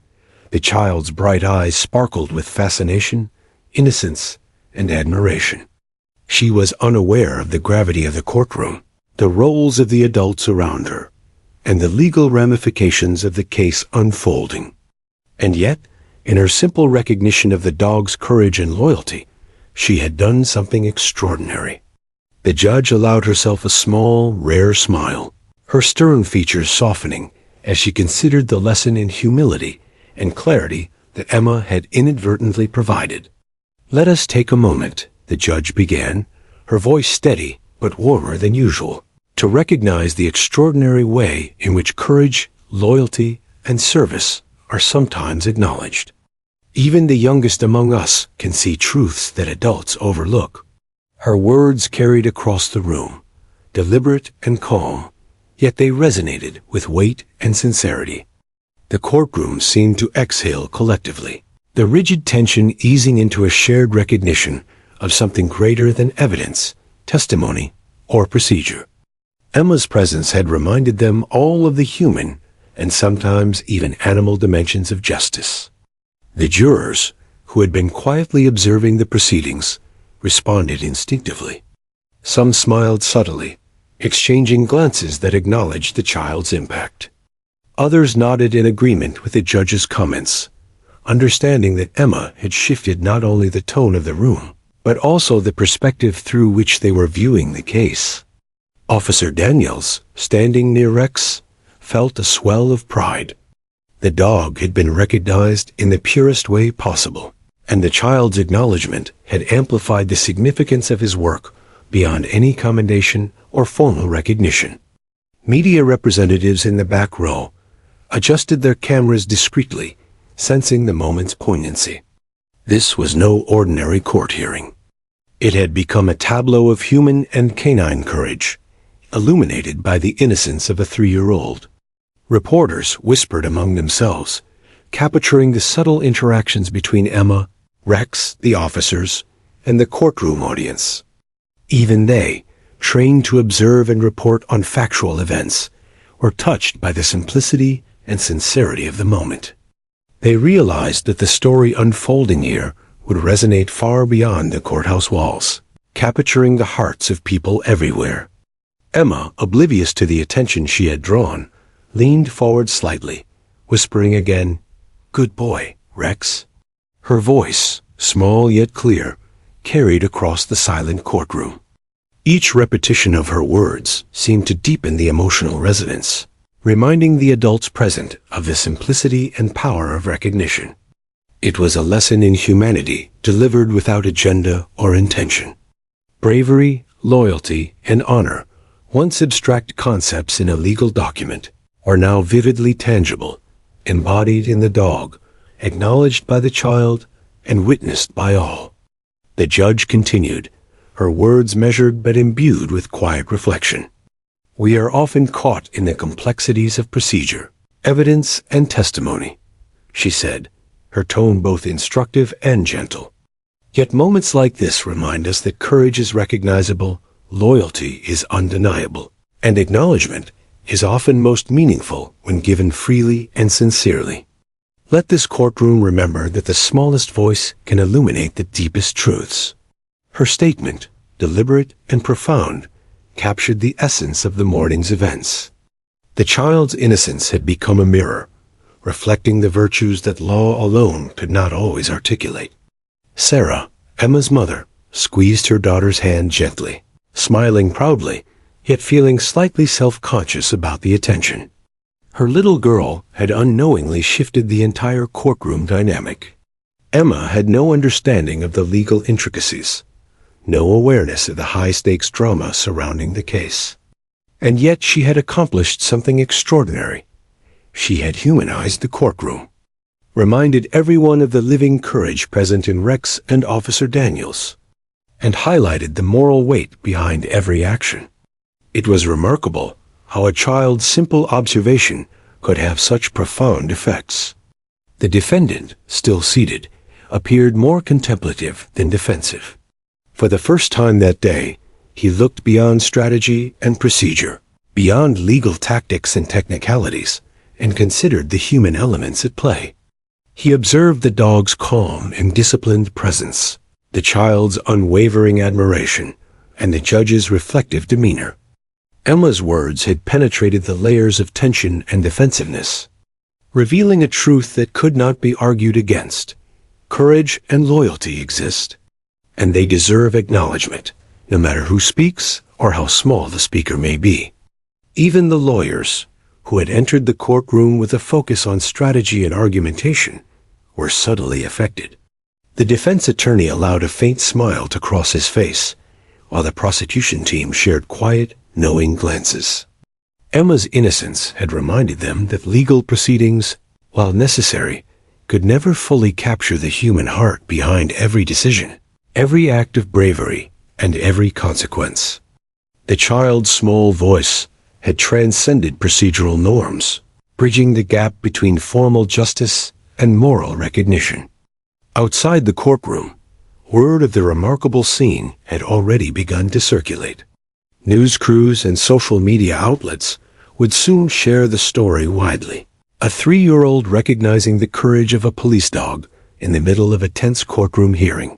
The child's bright eyes sparkled with fascination, innocence, and admiration. She was unaware of the gravity of the courtroom, the roles of the adults around her, and the legal ramifications of the case unfolding. And yet, in her simple recognition of the dog's courage and loyalty, she had done something extraordinary. The judge allowed herself a small, rare smile, her stern features softening as she considered the lesson in humility and clarity that Emma had inadvertently provided. "Let us take a moment," the judge began, her voice steady but warmer than usual, "to recognize the extraordinary way in which courage, loyalty, and service are sometimes acknowledged. Even the youngest among us can see truths that adults overlook." Her words carried across the room, deliberate and calm, yet they resonated with weight and sincerity. The courtroom seemed to exhale collectively, the rigid tension easing into a shared recognition of something greater than evidence, testimony, or procedure. Emma's presence had reminded them all of the human and sometimes even animal dimensions of justice. The jurors, who had been quietly observing the proceedings, responded instinctively. Some smiled subtly, exchanging glances that acknowledged the child's impact. Others nodded in agreement with the judge's comments, understanding that Emma had shifted not only the tone of the room, but also the perspective through which they were viewing the case. Officer Daniels, standing near Rex, felt a swell of pride. The dog had been recognized in the purest way possible, and the child's acknowledgement had amplified the significance of his work beyond any commendation or formal recognition. Media representatives in the back row adjusted their cameras discreetly, sensing the moment's poignancy. This was no ordinary court hearing. It had become a tableau of human and canine courage, illuminated by the innocence of a 3-year-old. Reporters whispered among themselves, capturing the subtle interactions between Emma, Rex, the officers, and the courtroom audience. Even they, trained to observe and report on factual events, were touched by the simplicity and sincerity of the moment. They realized that the story unfolding here would resonate far beyond the courthouse walls, capturing the hearts of people everywhere. Emma, oblivious to the attention she had drawn, leaned forward slightly, whispering again, "Good boy, Rex." Her voice, small yet clear, carried across the silent courtroom. Each repetition of her words seemed to deepen the emotional resonance, reminding the adults present of the simplicity and power of recognition. It was a lesson in humanity delivered without agenda or intention. Bravery, loyalty, and honor, once abstract concepts in a legal document, are now vividly tangible, embodied in the dog, acknowledged by the child, and witnessed by all. The judge continued, her words measured but imbued with quiet reflection. We are often caught in the complexities of procedure, evidence, and testimony, she said, her tone both instructive and gentle. Yet moments like this remind us that courage is recognizable, loyalty is undeniable, and acknowledgement is often most meaningful when given freely and sincerely. Let this courtroom remember that the smallest voice can illuminate the deepest truths. Her statement, deliberate and profound, captured the essence of the morning's events. The child's innocence had become a mirror, reflecting the virtues that law alone could not always articulate. Sarah, Emma's mother, squeezed her daughter's hand gently, smiling proudly, yet feeling slightly self-conscious about the attention. Her little girl had unknowingly shifted the entire courtroom dynamic. Emma had no understanding of the legal intricacies, no awareness of the high-stakes drama surrounding the case. And yet she had accomplished something extraordinary. She had humanized the courtroom, reminded everyone of the living courage present in Rex and Officer Daniels, and highlighted the moral weight behind every action. It was remarkable how a child's simple observation could have such profound effects. The defendant, still seated, appeared more contemplative than defensive. For the first time that day, he looked beyond strategy and procedure, beyond legal tactics and technicalities, and considered the human elements at play. He observed the dog's calm and disciplined presence, the child's unwavering admiration, and the judge's reflective demeanor. Emma's words had penetrated the layers of tension and defensiveness, revealing a truth that could not be argued against. Courage and loyalty exist, and they deserve acknowledgement, no matter who speaks or how small the speaker may be. Even the lawyers, who had entered the courtroom with a focus on strategy and argumentation, were subtly affected. The defense attorney allowed a faint smile to cross his face, while the prosecution team shared quiet, knowing glances. Emma's innocence had reminded them that legal proceedings, while necessary, could never fully capture the human heart behind every decision, every act of bravery, and every consequence. The child's small voice had transcended procedural norms, bridging the gap between formal justice and moral recognition. Outside the courtroom, word of the remarkable scene had already begun to circulate. News crews and social media outlets would soon share the story widely. A 3-year-old recognizing the courage of a police dog in the middle of a tense courtroom hearing.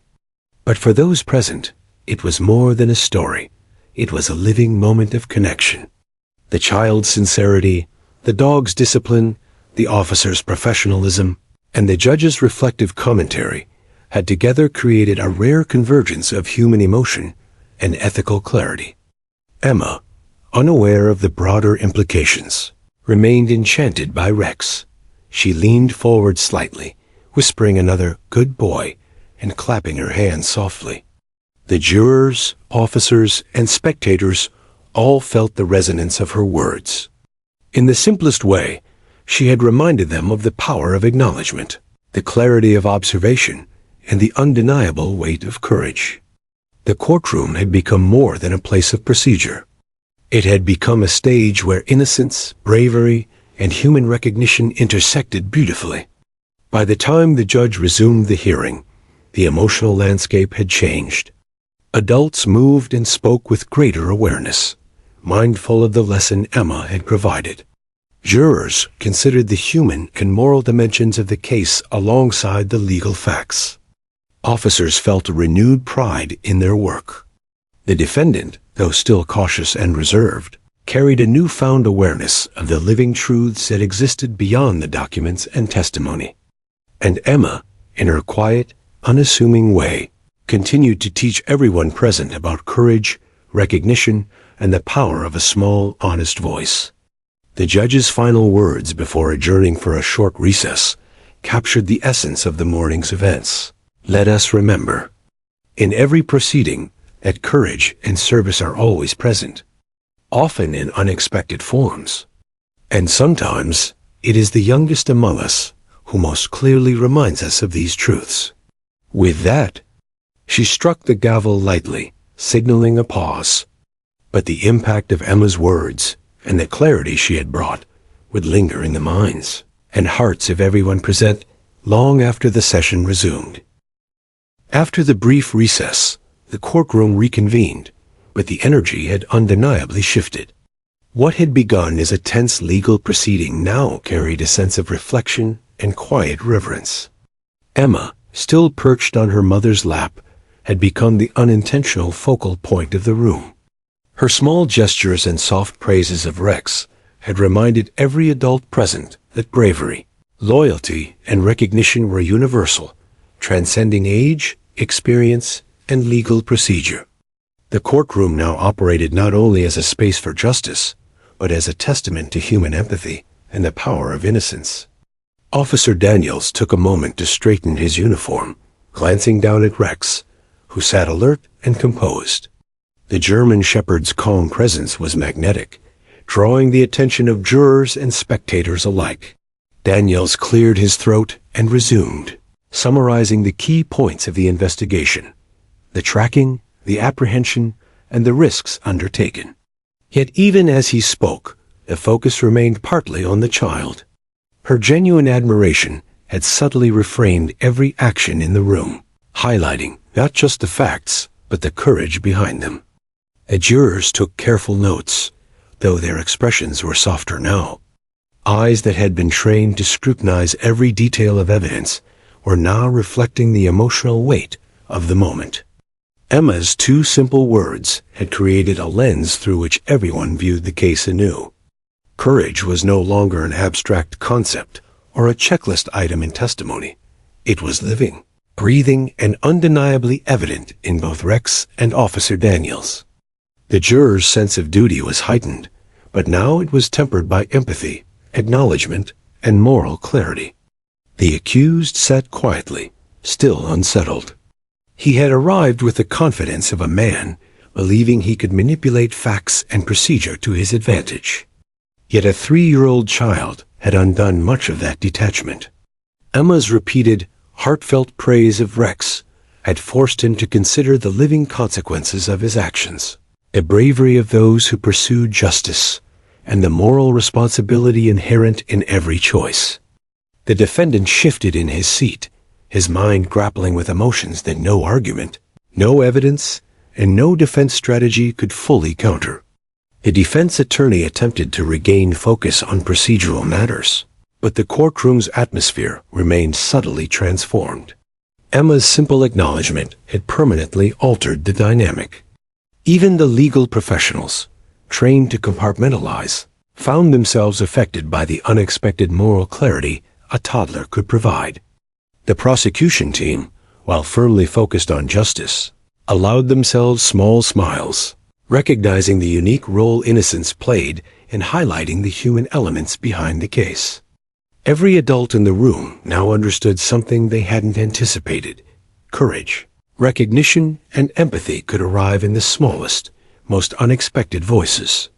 But for those present, it was more than a story. It was a living moment of connection. The child's sincerity, the dog's discipline, the officer's professionalism, and the judge's reflective commentary had together created a rare convergence of human emotion and ethical clarity. Emma, unaware of the broader implications, remained enchanted by Rex. She leaned forward slightly, whispering another "good boy" and clapping her hands softly. The jurors, officers, and spectators all felt the resonance of her words. In the simplest way, she had reminded them of the power of acknowledgement, the clarity of observation, and the undeniable weight of courage. The courtroom had become more than a place of procedure. It had become a stage where innocence, bravery, and human recognition intersected beautifully. By the time the judge resumed the hearing, the emotional landscape had changed. Adults moved and spoke with greater awareness, mindful of the lesson Emma had provided. Jurors considered the human and moral dimensions of the case alongside the legal facts. Officers felt a renewed pride in their work. The defendant, though still cautious and reserved, carried a newfound awareness of the living truths that existed beyond the documents and testimony. And Emma, in her quiet, unassuming way, continued to teach everyone present about courage, recognition, and the power of a small, honest voice. The judge's final words before adjourning for a short recess captured the essence of the morning's events. Let us remember, in every proceeding, that courage and service are always present, often in unexpected forms. And sometimes it is the youngest among us who most clearly reminds us of these truths. With that, she struck the gavel lightly, signaling a pause. But the impact of Emma's words and the clarity she had brought would linger in the minds and hearts of everyone present long after the session resumed. After the brief recess, the courtroom reconvened, but the energy had undeniably shifted. What had begun as a tense legal proceeding now carried a sense of reflection and quiet reverence. Emma, still perched on her mother's lap, had become the unintentional focal point of the room. Her small gestures and soft praises of Rex had reminded every adult present that bravery, loyalty, and recognition were universal, transcending age, experience, and legal procedure. The courtroom now operated not only as a space for justice, but as a testament to human empathy and the power of innocence. Officer Daniels took a moment to straighten his uniform, glancing down at Rex, who sat alert and composed. The German shepherd's calm presence was magnetic, drawing the attention of jurors and spectators alike. Daniels cleared his throat and resumed, summarizing the key points of the investigation: the tracking, the apprehension, and the risks undertaken. Yet even as he spoke, the focus remained partly on the child. Her genuine admiration had subtly reframed every action in the room, highlighting not just the facts, but the courage behind them. The jurors took careful notes, though their expressions were softer now. Eyes that had been trained to scrutinize every detail of evidence were now reflecting the emotional weight of the moment. Emma's two simple words had created a lens through which everyone viewed the case anew. Courage was no longer an abstract concept or a checklist item in testimony. It was living, breathing, and undeniably evident in both Rex and Officer Daniels. The juror's sense of duty was heightened, but now it was tempered by empathy, acknowledgement, and moral clarity. The accused sat quietly, still unsettled. He had arrived with the confidence of a man believing he could manipulate facts and procedure to his advantage. Yet a 3-year-old child had undone much of that detachment. Emma's repeated, heartfelt praise of Rex had forced him to consider the living consequences of his actions, the bravery of those who pursued justice, and the moral responsibility inherent in every choice. The defendant shifted in his seat, his mind grappling with emotions that no argument, no evidence, and no defense strategy could fully counter. The defense attorney attempted to regain focus on procedural matters, But the courtroom's atmosphere remained subtly transformed. Emma's simple acknowledgement had permanently altered the dynamic. Even the legal professionals, trained to compartmentalize, found themselves affected by the unexpected moral clarity a toddler could provide. The prosecution team, while firmly focused on justice, allowed themselves small smiles, recognizing the unique role innocence played in highlighting the human elements behind the case. Every adult in the room now understood something they hadn't anticipated. Courage, recognition, and empathy could arrive in the smallest, most unexpected voices.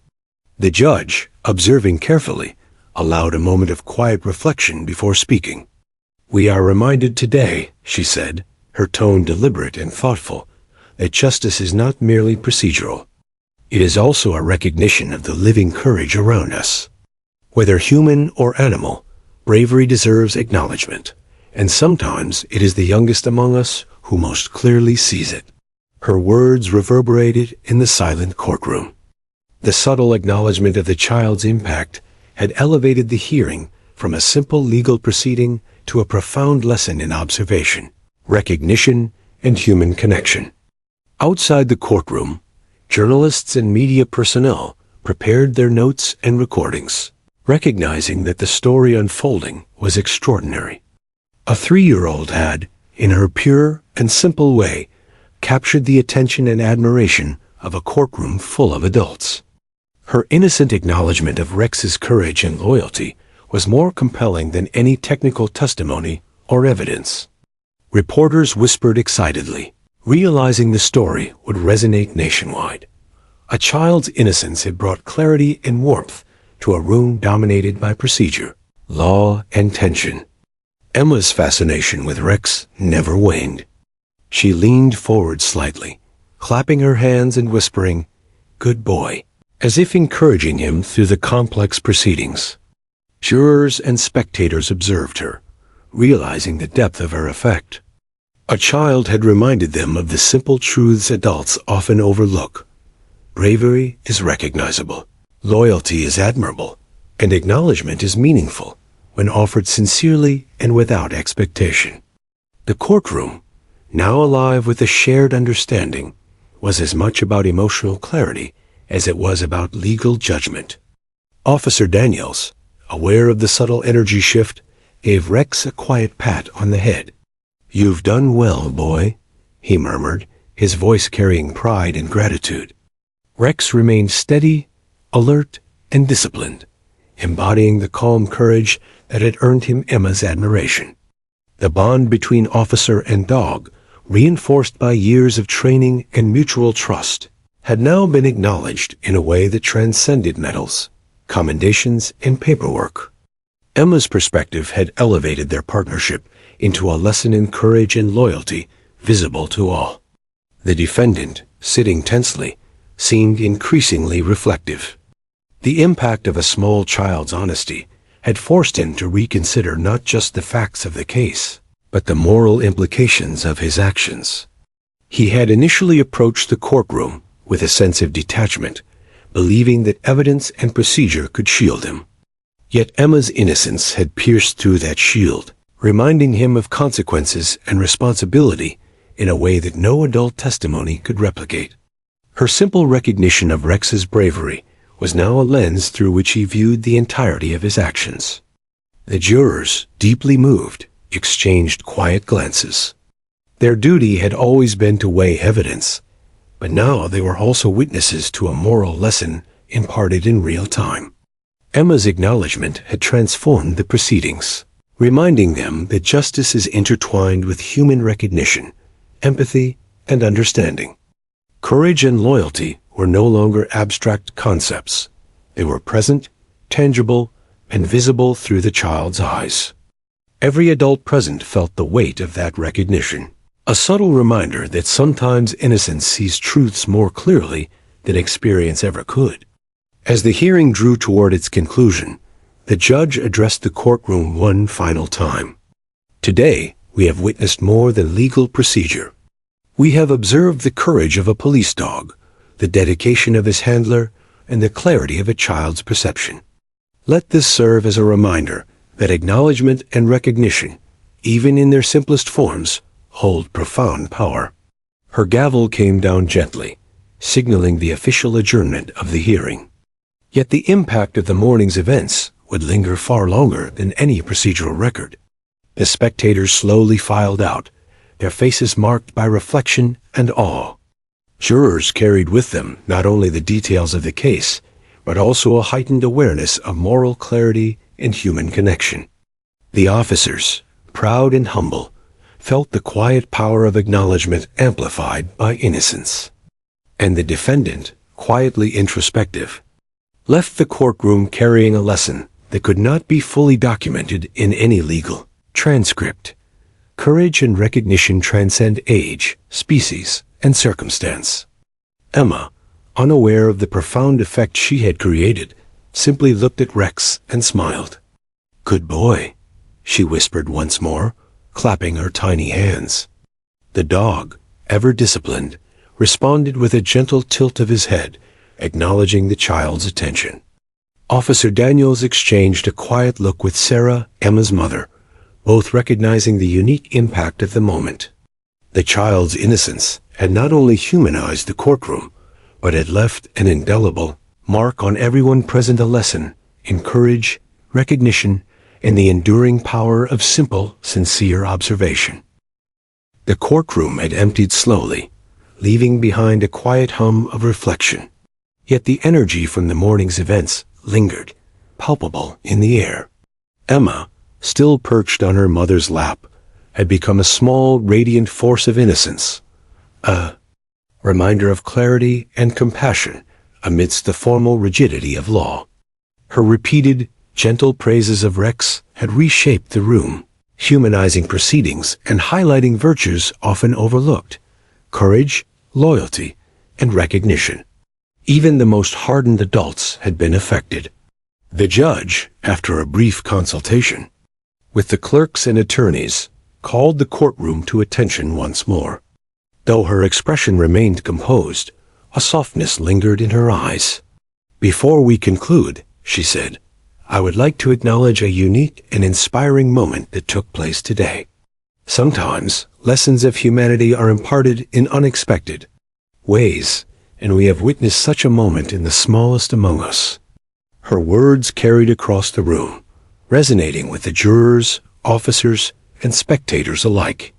The judge, observing carefully, allowed a moment of quiet reflection before speaking. "We are reminded today," she said, her tone deliberate and thoughtful, "that justice is not merely procedural. It is also a recognition of the living courage around us. Whether human or animal, bravery deserves acknowledgement, and sometimes it is the youngest among us who most clearly sees it." Her words reverberated in the silent courtroom. The subtle acknowledgement of the child's impact had elevated the hearing from a simple legal proceeding to a profound lesson in observation, recognition, and human connection. Outside the courtroom, journalists and media personnel prepared their notes and recordings, recognizing that the story unfolding was extraordinary. A 3-year-old had, in her pure and simple way, captured the attention and admiration of a courtroom full of adults. Her innocent acknowledgement of Rex's courage and loyalty was more compelling than any technical testimony or evidence. Reporters whispered excitedly, realizing the story would resonate nationwide. A child's innocence had brought clarity and warmth to a room dominated by procedure, law, and tension. Emma's fascination with Rex never waned. She leaned forward slightly, clapping her hands and whispering, "Good boy," as if encouraging him through the complex proceedings. Jurors and spectators observed her, realizing the depth of her effect. A child had reminded them of the simple truths adults often overlook. Bravery is recognizable, loyalty is admirable, and acknowledgement is meaningful when offered sincerely and without expectation. The courtroom, now alive with a shared understanding, was as much about emotional clarity as it was about legal judgment. Officer Daniels, aware of the subtle energy shift, gave Rex a quiet pat on the head. "You've done well, boy," he murmured, his voice carrying pride and gratitude. Rex remained steady, alert, and disciplined, embodying the calm courage that had earned him Emma's admiration. The bond between officer and dog, reinforced by years of training and mutual trust, had now been acknowledged in a way that transcended medals, commendations, and paperwork. Emma's perspective had elevated their partnership into a lesson in courage and loyalty visible to all. The defendant, sitting tensely, seemed increasingly reflective. The impact of a small child's honesty had forced him to reconsider not just the facts of the case, but the moral implications of his actions. He had initially approached the courtroom with a sense of detachment, believing that evidence and procedure could shield him. Yet Emma's innocence had pierced through that shield, reminding him of consequences and responsibility in a way that no adult testimony could replicate. Her simple recognition of Rex's bravery was now a lens through which he viewed the entirety of his actions. The jurors, deeply moved, exchanged quiet glances. Their duty had always been to weigh evidence, but now they were also witnesses to a moral lesson imparted in real time. Emma's acknowledgement had transformed the proceedings, reminding them that justice is intertwined with human recognition, empathy, and understanding. Courage and loyalty were no longer abstract concepts. They were present, tangible, and visible through the child's eyes. Every adult present felt the weight of that recognition, a subtle reminder that sometimes innocence sees truths more clearly than experience ever could. As the hearing drew toward its conclusion, the judge addressed the courtroom one final time. "Today, we have witnessed more than legal procedure. We have observed the courage of a police dog, the dedication of his handler, and the clarity of a child's perception. Let this serve as a reminder that acknowledgement and recognition, even in their simplest forms, hold profound power. Her gavel came down gently, signaling the official adjournment of the hearing. Yet the impact of the morning's events would linger far longer than any procedural record. The spectators slowly filed out, their faces marked by reflection and awe. Jurors carried with them not only the details of the case, but also a heightened awareness of moral clarity and human connection. The officers, proud and humble, felt the quiet power of acknowledgement amplified by innocence. And the defendant, quietly introspective, left the courtroom carrying a lesson that could not be fully documented in any legal transcript. Courage and recognition transcend age, species, and circumstance. Emma, unaware of the profound effect she had created, simply looked at Rex and smiled. "Good boy," she whispered once more, clapping her tiny hands. The dog, ever disciplined, responded with a gentle tilt of his head, acknowledging the child's attention. Officer Daniels exchanged a quiet look with Sarah, Emma's mother, both recognizing the unique impact of the moment. The child's innocence had not only humanized the courtroom, but had left an indelible mark on everyone present, a lesson in courage, recognition, and the enduring power of simple, sincere observation. The courtroom had emptied slowly, leaving behind a quiet hum of reflection. Yet the energy from the morning's events lingered, palpable in the air. Emma, still perched on her mother's lap, had become a small, radiant force of innocence, a reminder of clarity and compassion amidst the formal rigidity of law. Her repeated, gentle praises of Rex had reshaped the room, humanizing proceedings and highlighting virtues often overlooked: courage, loyalty, and recognition. Even the most hardened adults had been affected. The judge, after a brief consultation with the clerks and attorneys, called the courtroom to attention once more. Though her expression remained composed, a softness lingered in her eyes. "Before we conclude," she said, "I would like to acknowledge a unique and inspiring moment that took place today. Sometimes, lessons of humanity are imparted in unexpected ways, and we have witnessed such a moment in the smallest among us." Her words carried across the room, resonating with the jurors, officers, and spectators alike.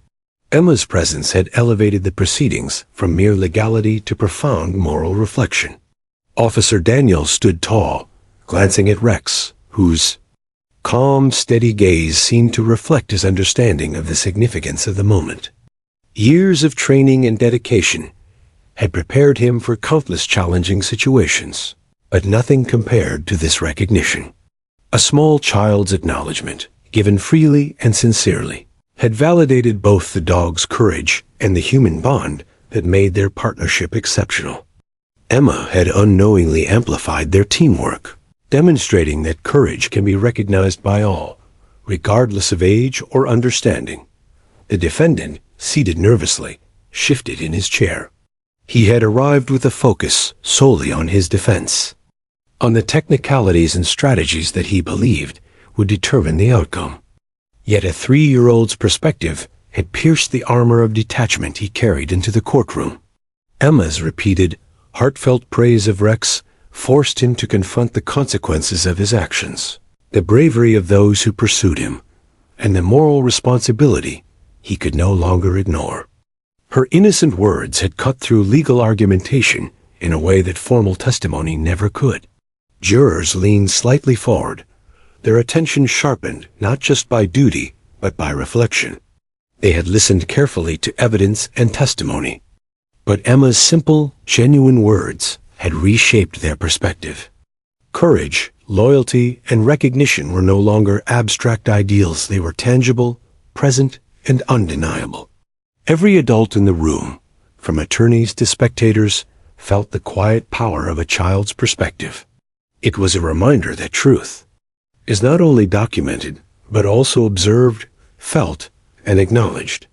Emma's presence had elevated the proceedings from mere legality to profound moral reflection. Officer Daniel stood tall, glancing at Rex, whose calm, steady gaze seemed to reflect his understanding of the significance of the moment. Years of training and dedication had prepared him for countless challenging situations, but nothing compared to this recognition. A small child's acknowledgement, given freely and sincerely, had validated both the dog's courage and the human bond that made their partnership exceptional. Emma had unknowingly amplified their teamwork, demonstrating that courage can be recognized by all, regardless of age or understanding. The defendant, seated nervously, shifted in his chair. He had arrived with a focus solely on his defense, on the technicalities and strategies that he believed would determine the outcome. Yet a 3-year-old's perspective had pierced the armor of detachment he carried into the courtroom. Emma's repeated, heartfelt praise of Rex forced him to confront the consequences of his actions, the bravery of those who pursued him, and the moral responsibility he could no longer ignore. Her innocent words had cut through legal argumentation in a way that formal testimony never could. Jurors leaned slightly forward, their attention sharpened not just by duty, but by reflection. They had listened carefully to evidence and testimony, but Emma's simple, genuine words had reshaped their perspective. Courage, loyalty, and recognition were no longer abstract ideals. They were tangible, present, and undeniable. Every adult in the room, from attorneys to spectators, felt the quiet power of a child's perspective. It was a reminder that truth is not only documented, but also observed, felt, and acknowledged.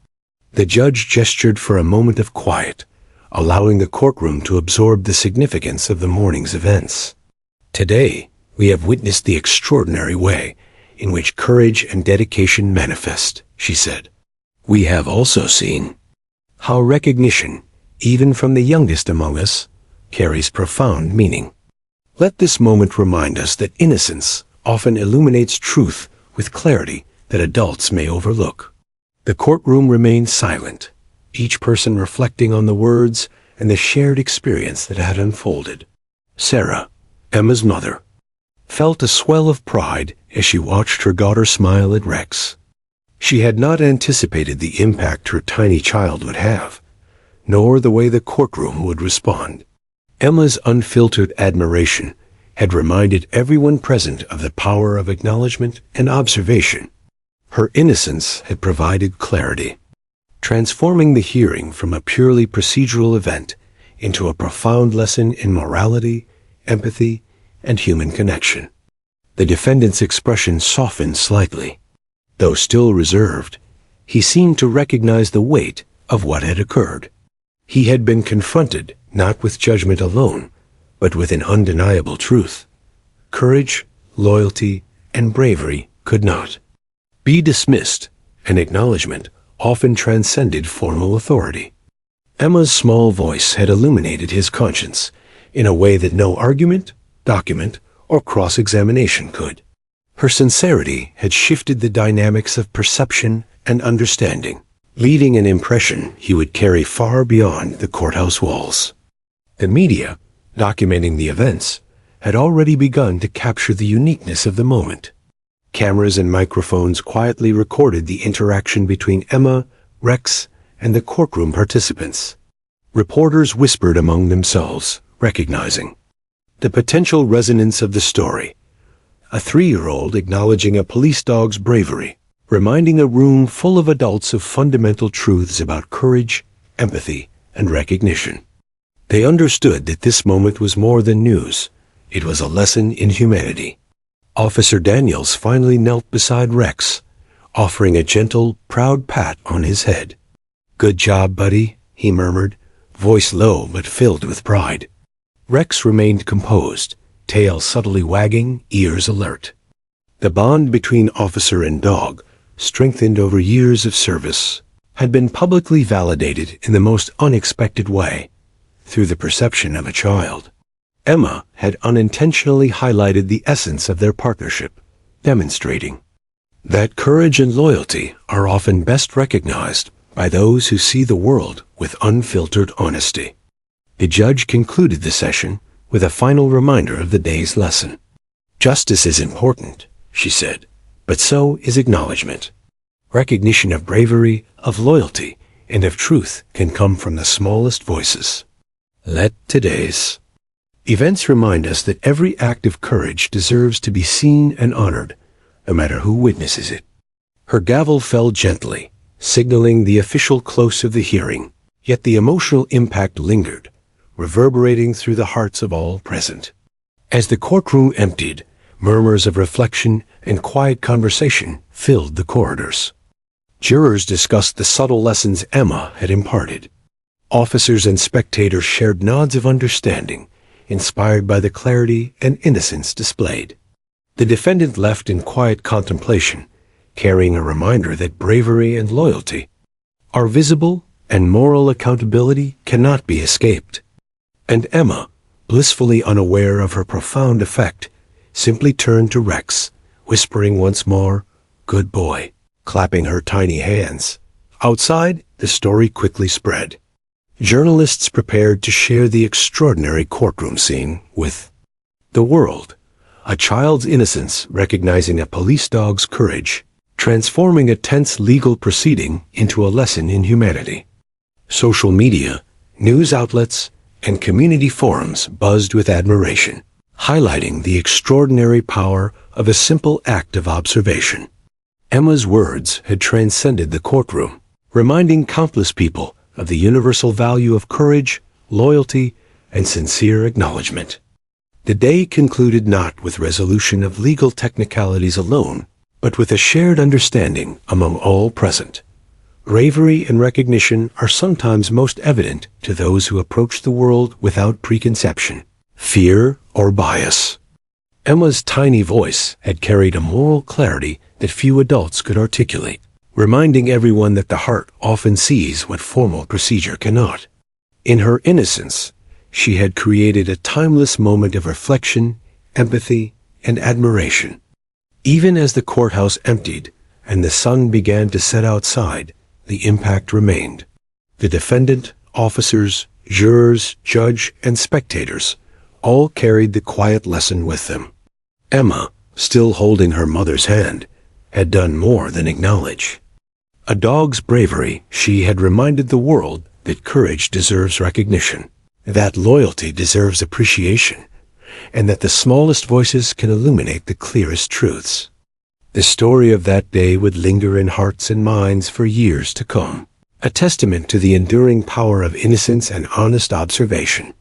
The judge gestured for a moment of quiet, allowing the courtroom to absorb the significance of the morning's events. Today, we have witnessed the extraordinary way in which courage and dedication manifest, she said. We have also seen how recognition, even from the youngest among us, carries profound meaning. Let this moment remind us that innocence often illuminates truth with clarity that adults may overlook. The courtroom remained silent, each person reflecting on the words and the shared experience that had unfolded. Sarah, Emma's mother, felt a swell of pride as she watched her daughter smile at Rex. She had not anticipated the impact her tiny child would have, nor the way the courtroom would respond. Emma's unfiltered admiration had reminded everyone present of the power of acknowledgement and observation. Her innocence had provided clarity, transforming the hearing from a purely procedural event into a profound lesson in morality, empathy, and human connection. The defendant's expression softened slightly. Though still reserved, he seemed to recognize the weight of what had occurred. He had been confronted not with judgment alone, but with an undeniable truth. Courage, loyalty, and bravery could not be dismissed, and acknowledgement often transcended formal authority. Emma's small voice had illuminated his conscience in a way that no argument, document, or cross-examination could. Her sincerity had shifted the dynamics of perception and understanding, leaving an impression he would carry far beyond the courthouse walls. The media, documenting the events, had already begun to capture the uniqueness of the moment. Cameras and microphones quietly recorded the interaction between Emma, Rex, and the courtroom participants. Reporters whispered among themselves, recognizing the potential resonance of the story. A 3-year-old acknowledging a police dog's bravery, reminding a room full of adults of fundamental truths about courage, empathy, and recognition. They understood that this moment was more than news. It was a lesson in humanity. Officer Daniels finally knelt beside Rex, offering a gentle, proud pat on his head. "Good job, buddy," he murmured, voice low but filled with pride. Rex remained composed, tail subtly wagging, ears alert. The bond between officer and dog, strengthened over years of service, had been publicly validated in the most unexpected way, through the perception of a child. Emma had unintentionally highlighted the essence of their partnership, demonstrating that courage and loyalty are often best recognized by those who see the world with unfiltered honesty. The judge concluded the session with a final reminder of the day's lesson. "Justice is important," she said, "but so is acknowledgement. Recognition of bravery, of loyalty, and of truth can come from the smallest voices. Let today's events remind us that every act of courage deserves to be seen and honored, no matter who witnesses it." Her gavel fell gently, signaling the official close of the hearing, yet the emotional impact lingered, reverberating through the hearts of all present. As the courtroom emptied, murmurs of reflection and quiet conversation filled the corridors. Jurors discussed the subtle lessons Emma had imparted. Officers and spectators shared nods of understanding, inspired by the clarity and innocence displayed. The defendant left in quiet contemplation, carrying a reminder that bravery and loyalty are visible and moral accountability cannot be escaped. And Emma, blissfully unaware of her profound effect, simply turned to Rex, whispering once more, "Good boy," clapping her tiny hands. Outside, the story quickly spread. Journalists prepared to share the extraordinary courtroom scene with the world. A child's innocence recognizing a police dog's courage, transforming a tense legal proceeding into a lesson in humanity. Social media, news outlets, and community forums buzzed with admiration, highlighting the extraordinary power of a simple act of observation. Emma's words had transcended the courtroom, reminding countless people of the universal value of courage, loyalty, and sincere acknowledgement. The day concluded not with resolution of legal technicalities alone, but with a shared understanding among all present. Bravery and recognition are sometimes most evident to those who approach the world without preconception, fear, or bias. Emma's tiny voice had carried a moral clarity that few adults could articulate, reminding everyone that the heart often sees what formal procedure cannot. In her innocence, she had created a timeless moment of reflection, empathy, and admiration. Even as the courthouse emptied and the sun began to set outside, the impact remained. The defendant, officers, jurors, judge, and spectators all carried the quiet lesson with them. Emma, still holding her mother's hand, had done more than acknowledge. A dog's bravery, she had reminded the world that courage deserves recognition, that loyalty deserves appreciation, and that the smallest voices can illuminate the clearest truths. The story of that day would linger in hearts and minds for years to come, a testament to the enduring power of innocence and honest observation.